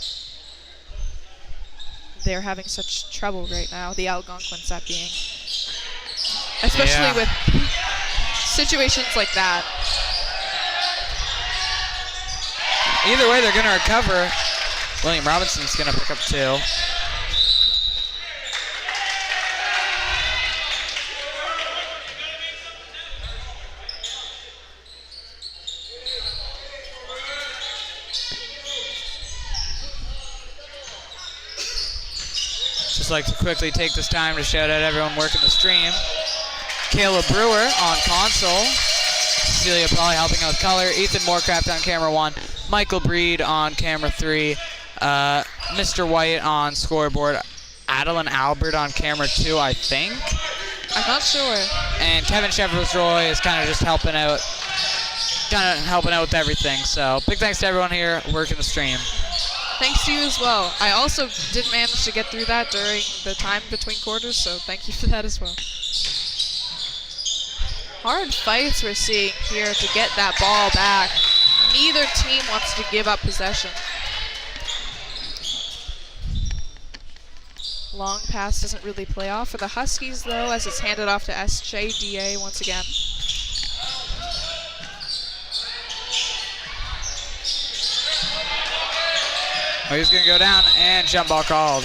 they're having such trouble right now, the Algonquins that being. Especially with situations like that. Either way, they're going to recover. William Robinson's going to pick up 2. just like to quickly take this time to shout out everyone working the stream. Kayla Brewer on console. Cecilia probably helping out with color. Ethan Moorcraft on camera 1. Michael Breed on camera 3. Mr. White on scoreboard. Adeline Albert on camera 2, I think. I'm not sure. And Kevin Shepard-Roy is kind of just helping out with everything. So big thanks to everyone here working the stream. Thanks to you as well. I also did manage to get through that during the time between quarters, so thank you for that as well. Hard fights we're seeing here to get that ball back. Neither team wants to give up possession. Long pass doesn't really play off for the Huskies, though, as it's handed off to SJDA once again. Oh, he's going to go down, and jump ball called.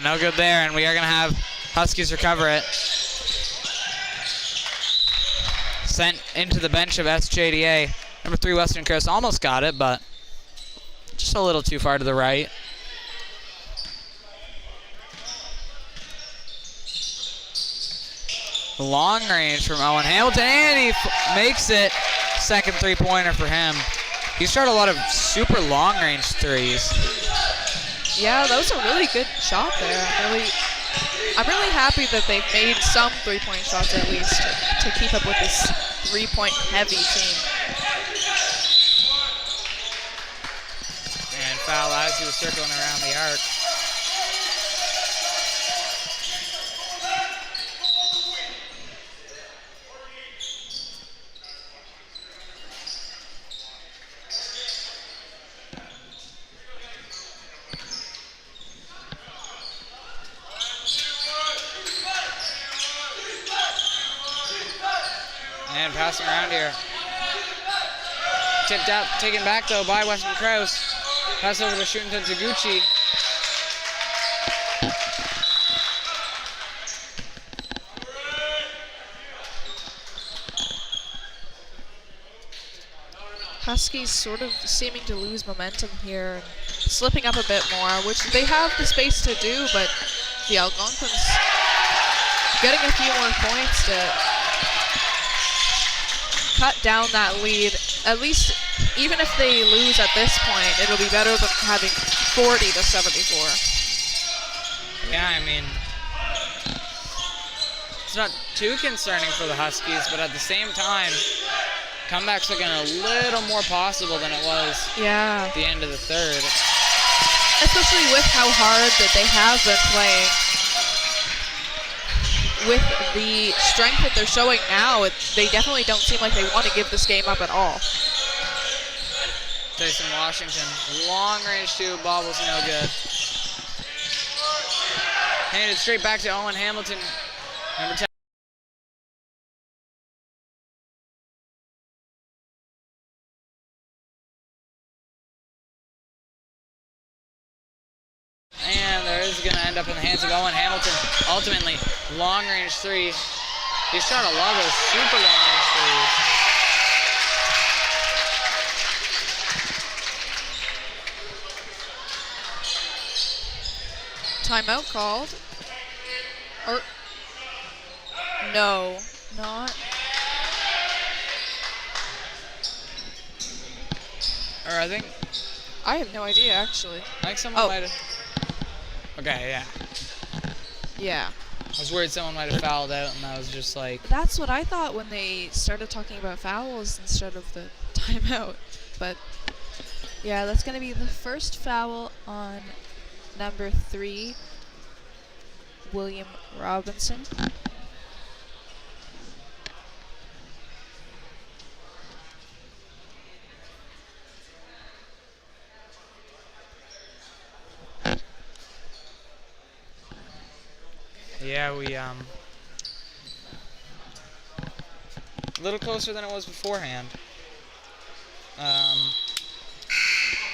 No good there, and we are going to have Huskies recover it. Sent into the bench of SJDA. Number 3, Western Coast almost got it, but just a little too far to the right. Long range from Owen Hamilton, and he makes it. Second three-pointer for him. He's shot a lot of super long-range threes. Yeah, that was a really good shot there. I'm really happy that they've made some three-point shots at least to keep up with this three-point heavy team. And foul as he was circling around the arc. And passing around here. Tipped up, taken back though by Western Crouse. Pass over to Shunta Taguchi. Huskies sort of seeming to lose momentum here and slipping up a bit more, which they have the space to do, but the Algonquins getting a few more points to cut down that lead. At least, even if they lose at this point, it'll be better than having 40 to 74. Yeah, I mean, it's not too concerning for the Huskies, but at the same time, comeback's looking a little more possible than it was at the end of the third. Especially with how hard that they have been playing. With the strength that they're showing now, they definitely don't seem like they want to give this game up at all. Jason Washington, long range two, ball was no good. Handed straight back to Owen Hamilton, number 10. And there is going to end up in the hands of Owen Hamilton. Ultimately, long-range three. He's shot a lot of those super long-range threes. Timeout called. Or no, not. Or I have no idea actually. I think someone might have. Okay, yeah. Yeah. I was worried someone might have fouled out, and I was just like. That's what I thought when they started talking about fouls instead of the timeout. But yeah, that's going to be the first foul on number 3, William Robinson. Yeah, we a little closer than it was beforehand.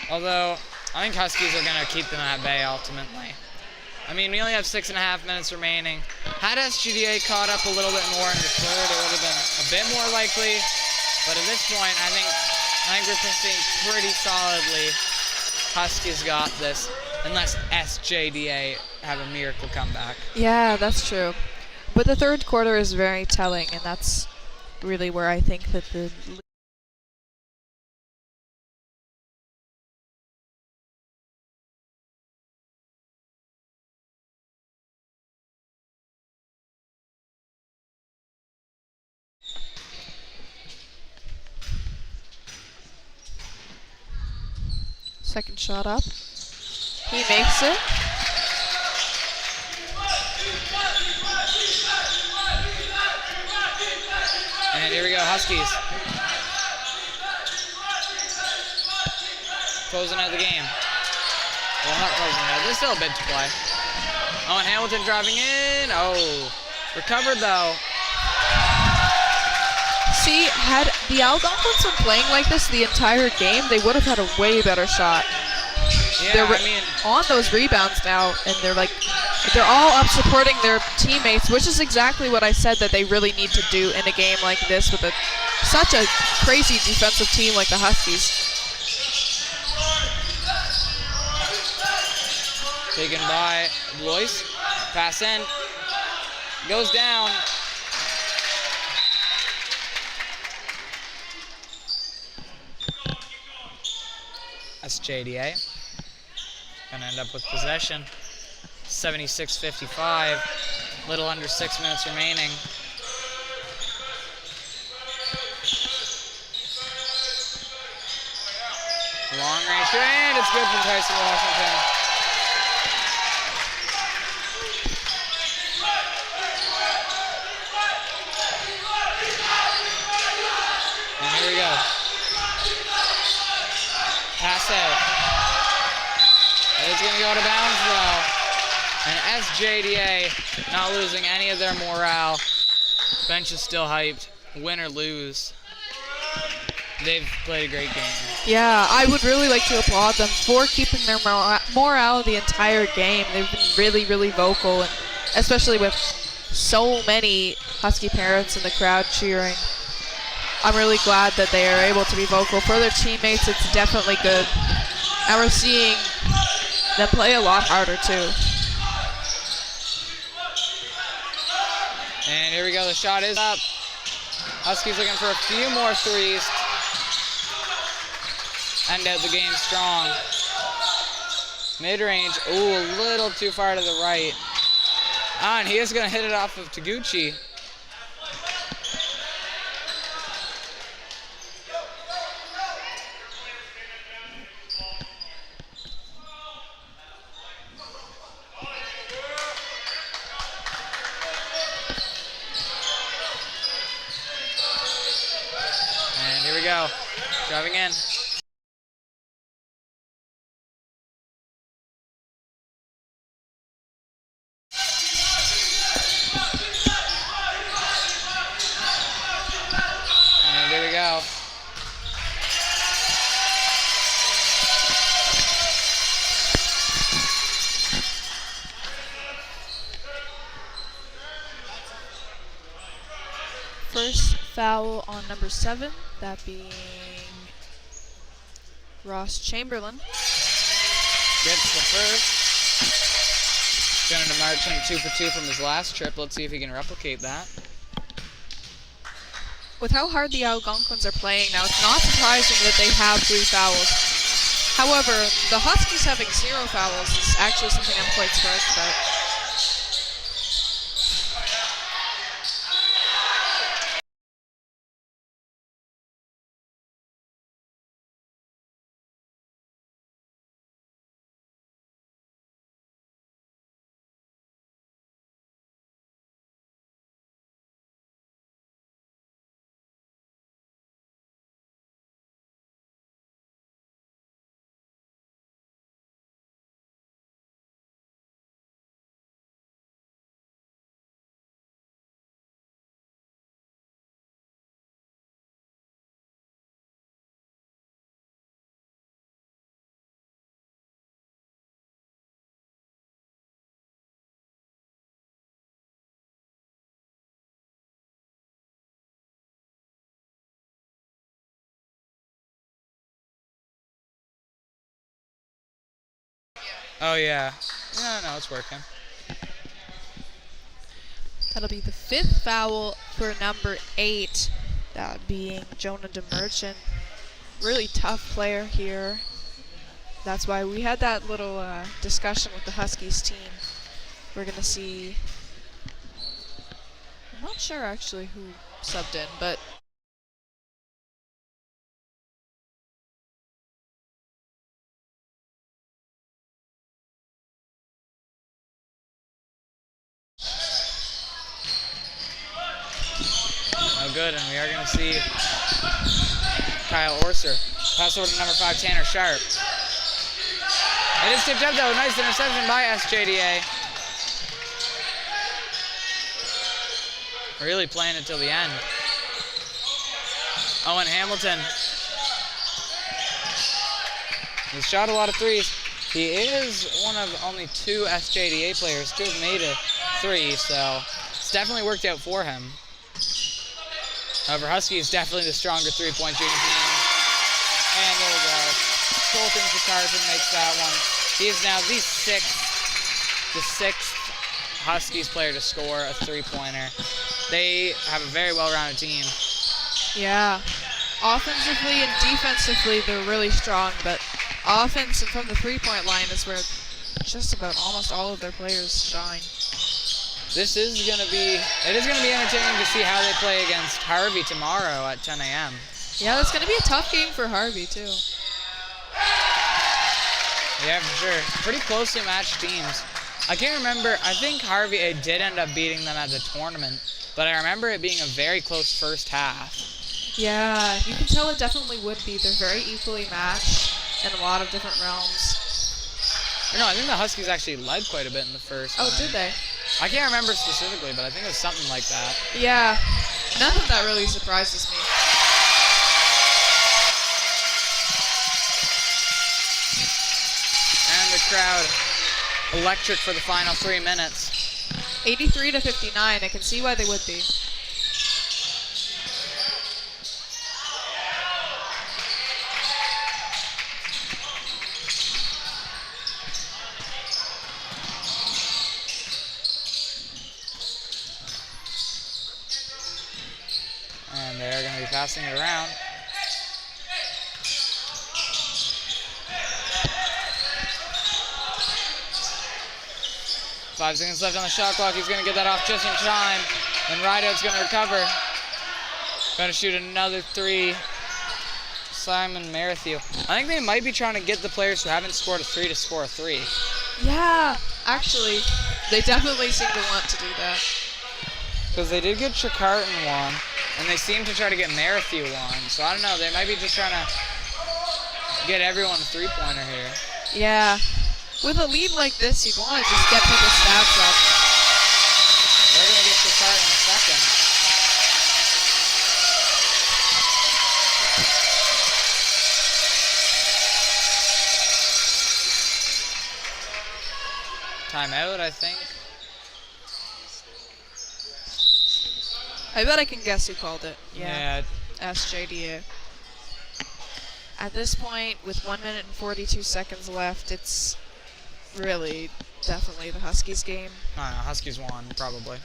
Although I think Huskies are gonna keep them at bay ultimately. I mean, we only have 6.5 minutes remaining. Had SJDA caught up a little bit more in the third, it would have been a bit more likely. But at this point, I think we're proceeding pretty solidly. Huskies got this, unless SJDA have a miracle comeback. Yeah, that's true. But the third quarter is very telling, and that's really where I think that the second shot up. He makes it. And here we go, Huskies. Closing out the game. Well, not closing out. There's still a bit to play. Oh, and Hamilton driving in. Oh, recovered though. See, had the Algonquins been playing like this the entire game, they would have had a way better shot. Yeah, They're I mean, on those rebounds now, and they're all up supporting their teammates, which is exactly what I said that they really need to do in a game like this with such a crazy defensive team like the Huskies. taken by Blois. Pass in. Goes down. SJDA. Gonna end up with possession. 76-55. Little under 6 minutes remaining. Long range, and it's good from Tyson Washington. And here we go. Pass out. And it's gonna go out of bounds though. And SJDA not losing any of their morale. Bench is still hyped. Win or lose, they've played a great game. Yeah, I would really like to applaud them for keeping their morale the entire game. They've been really, really vocal, and especially with so many Husky parents in the crowd cheering. I'm really glad that they are able to be vocal for their teammates. It's definitely good. And we're seeing them play a lot harder too. And here we go, the shot is up. Huskies looking for a few more threes. End out the game strong. Mid-range, ooh, a little too far to the right. Ah, and he is gonna hit it off of Taguchi. And here we go, driving in. And here we go. First foul on number 7, that being Ross Chamberlain. Gets the first. Going to marching 2 for 2 from his last trip. Let's see if he can replicate that. With how hard the Algonquins are playing now, it's not surprising that they have 3 fouls. However, the Huskies having 0 fouls is actually something I'm quite surprised about. Oh, yeah. No, it's working. That'll be the 5th foul for number 8, that being Jonah DeMerchant. Really tough player here. That's why we had that little discussion with the Huskies team. We're going to see, I'm not sure actually who subbed in, but no good, and we are going to see Kyle Orser pass over to number 5, Tanner Sharp. It is tipped up though. Nice interception by SJDA. Really playing it till the end. Owen Hamilton. He's shot a lot of threes. He is one of only 2 SJDA players to have made a 3, so it's definitely worked out for him. However, Husky is definitely the stronger three-point shooting team. And there we go. Colton Jakarpin makes that one. He is now the sixth Huskies player to score a three-pointer. They have a very well-rounded team. yeah, offensively and defensively they're really strong, but offense and from the three-point line is where just about almost all of their players shine. It is going to be entertaining to see how they play against Harvey tomorrow at 10 a.m. Yeah, that's going to be a tough game for Harvey too. Yeah, for sure. Pretty closely matched teams. I can't remember. I think Harvey did end up beating them at the tournament, but I remember it being a very close first half. Yeah, you can tell it definitely would be. They're very equally matched in a lot of different realms. No, I think the Huskies actually led quite a bit in the first. Oh, did they? I can't remember specifically, but I think it was something like that. Yeah, none of that really surprises me. And the crowd electric for the final 3 minutes. 83-59, I can see why they would be. And they're going to be passing it around. Five seconds left on the shot clock. He's going to get that off just in time. And Rideout's going to recover. Going to shoot another 3. Simon Marathew. I think they might be trying to get the players who haven't scored a 3 to score a 3. Yeah, actually, they definitely seem to want to do that. Because they did get Chakartan one, and they seem to try to get Marathew one. So I don't know, they might be just trying to get everyone a three-pointer here. Yeah. With a lead like this, you'd want to just get people's stats up. They're going to get Chakartan in a second. Timeout, I think. I bet I can guess who called it. Yeah. SJDA. At this point, with 1 minute and 42 seconds left, it's really definitely the Huskies game. I don't know, Huskies won, probably.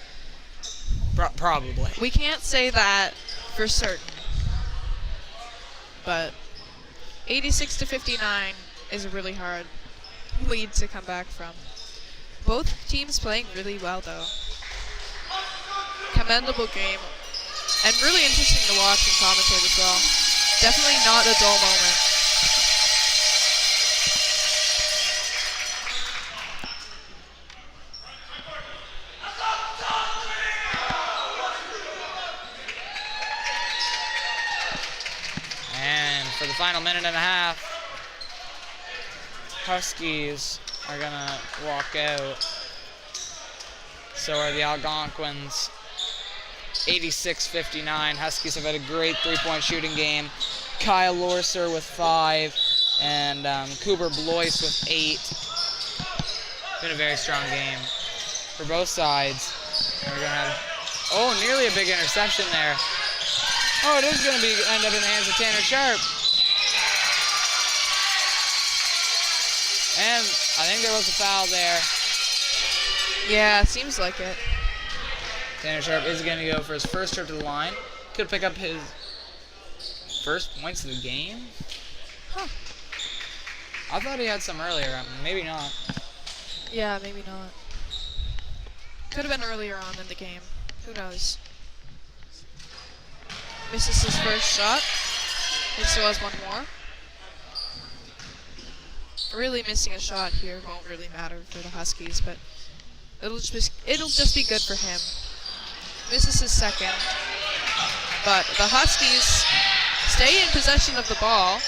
Probably. We can't say that for certain, but 86-59 is a really hard lead to come back from. Both teams playing really well, though. Commendable game, and really interesting to watch and commentate as well. Definitely not a dull moment. And for the final minute and a half, Huskies are gonna walk out. So are the Algonquins. 86-59. Huskies have had a great three-point shooting game. Kyle Lorser with 5 and Cooper Blois with 8. Been a very strong game for both sides. And we're gonna have nearly a big interception there. Oh, it is gonna end up in the hands of Tanner Sharp. And I think there was a foul there. Yeah, seems like it. Tanner Sharp is going to go for his first trip to the line. Could pick up his first points of the game. Huh. I thought he had some earlier. Maybe not. Yeah, maybe not. Could have been earlier on in the game. Who knows? Misses his first shot. He still has one more. Really missing a shot here won't really matter for the Huskies, but it'll just be good for him. Misses his second, but the Huskies stay in possession of the ball.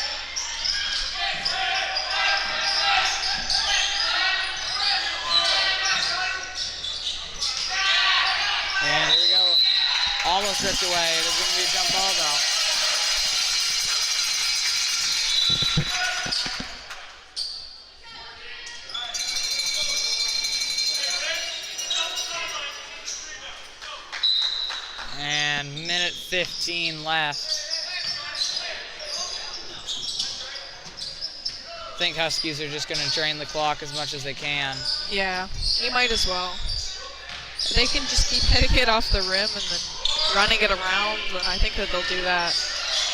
And here we go. Almost ripped away. There's going to be a jump ball, though. And minute 15 left. I think Huskies are just going to drain the clock as much as they can. Yeah, he might as well. They can just keep hitting it off the rim and then running it around, and I think that they'll do that.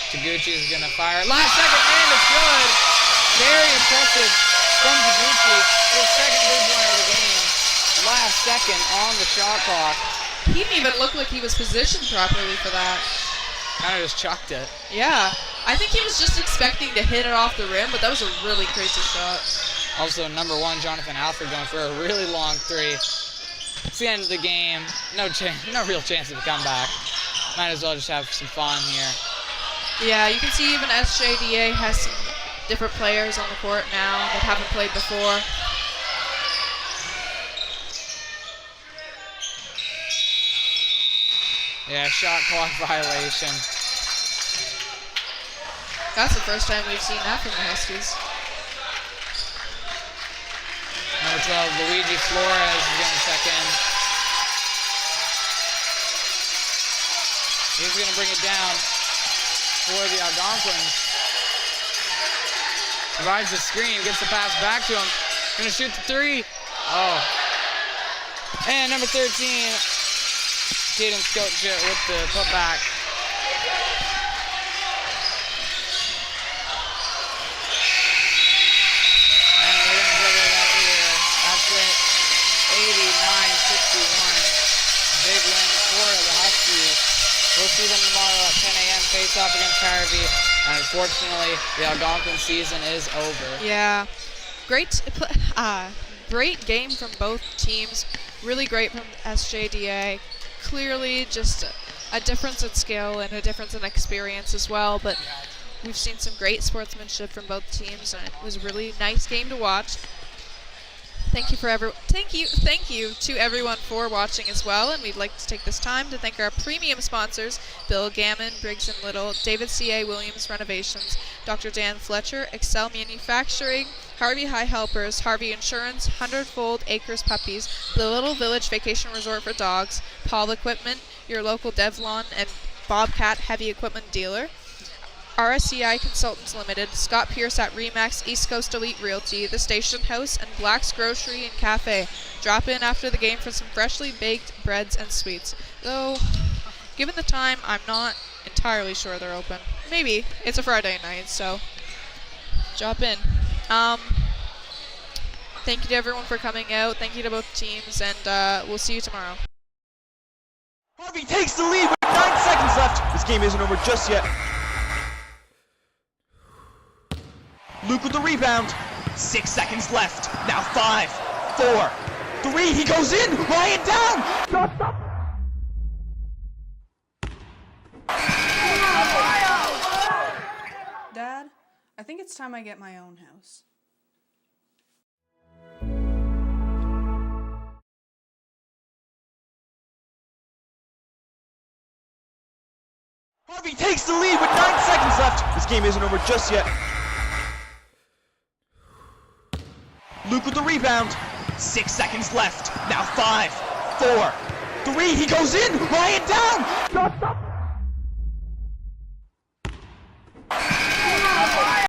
Taguchi is going to fire. Last second, and it's good. Very impressive from Taguchi. His second three-pointer of the game. Last second on the shot clock. He didn't even look like he was positioned properly for that. Kind of just chucked it. Yeah, I think he was just expecting to hit it off the rim, but that was a really crazy shot. Also, number 1, Jonathan Alford going for a really long three. It's the end of the game. No real chance of a comeback. Might as well just have some fun here. Yeah, you can see even SJDA has some different players on the court now that haven't played before. Yeah, shot clock violation. That's the first time we've seen that from the Huskies. Number 12, Luigi Flores is going to check in. He's going to bring it down for the Algonquins. Provides the screen, gets the pass back to him. Going to shoot the three. Oh. And number 13, Caden Skotchit with the putback. And they're going to dribble that here. That's it. 89-61. Big win for the Huskies. We'll see them tomorrow at 10 a.m. face-off against Harvey. And unfortunately, the Algonquin season is over. Yeah, great game from both teams. Really great from SJDA. Clearly just a difference in skill and a difference in experience as well, but we've seen some great sportsmanship from both teams, and it was a really nice game to watch. Thank you to everyone for watching as well, and we'd like to take this time to thank our premium sponsors: Bill Gammon, Briggs and Little, David C.A. Williams Renovations, Dr. Dan Fletcher, Excel Manufacturing, Harvey High Helpers, Harvey Insurance, Hundredfold Acres Puppies, the Little Village Vacation Resort for Dogs, Paul Equipment, your local Devlon and Bobcat Heavy Equipment dealer, RSEI Consultants Ltd, Scott Pierce at Remax, East Coast Elite Realty, The Station House, and Black's Grocery and Café. Drop in after the game for some freshly baked breads and sweets. Though, given the time, I'm not entirely sure they're open. Maybe. It's a Friday night, so drop in. Thank you to everyone for coming out. Thank you to both teams, and we'll see you tomorrow. Harvey takes the lead with 9 seconds left. This game isn't over just yet. Luke with the rebound. 6 seconds left. Now 5, 4, 3. He goes in. Ryan down. Dad, I think it's time I get my own house. Harvey takes the lead with 9 seconds left. This game isn't over just yet. Luke with the rebound. 6 seconds left. Now 5, 4, 3. He goes in. Ryan down.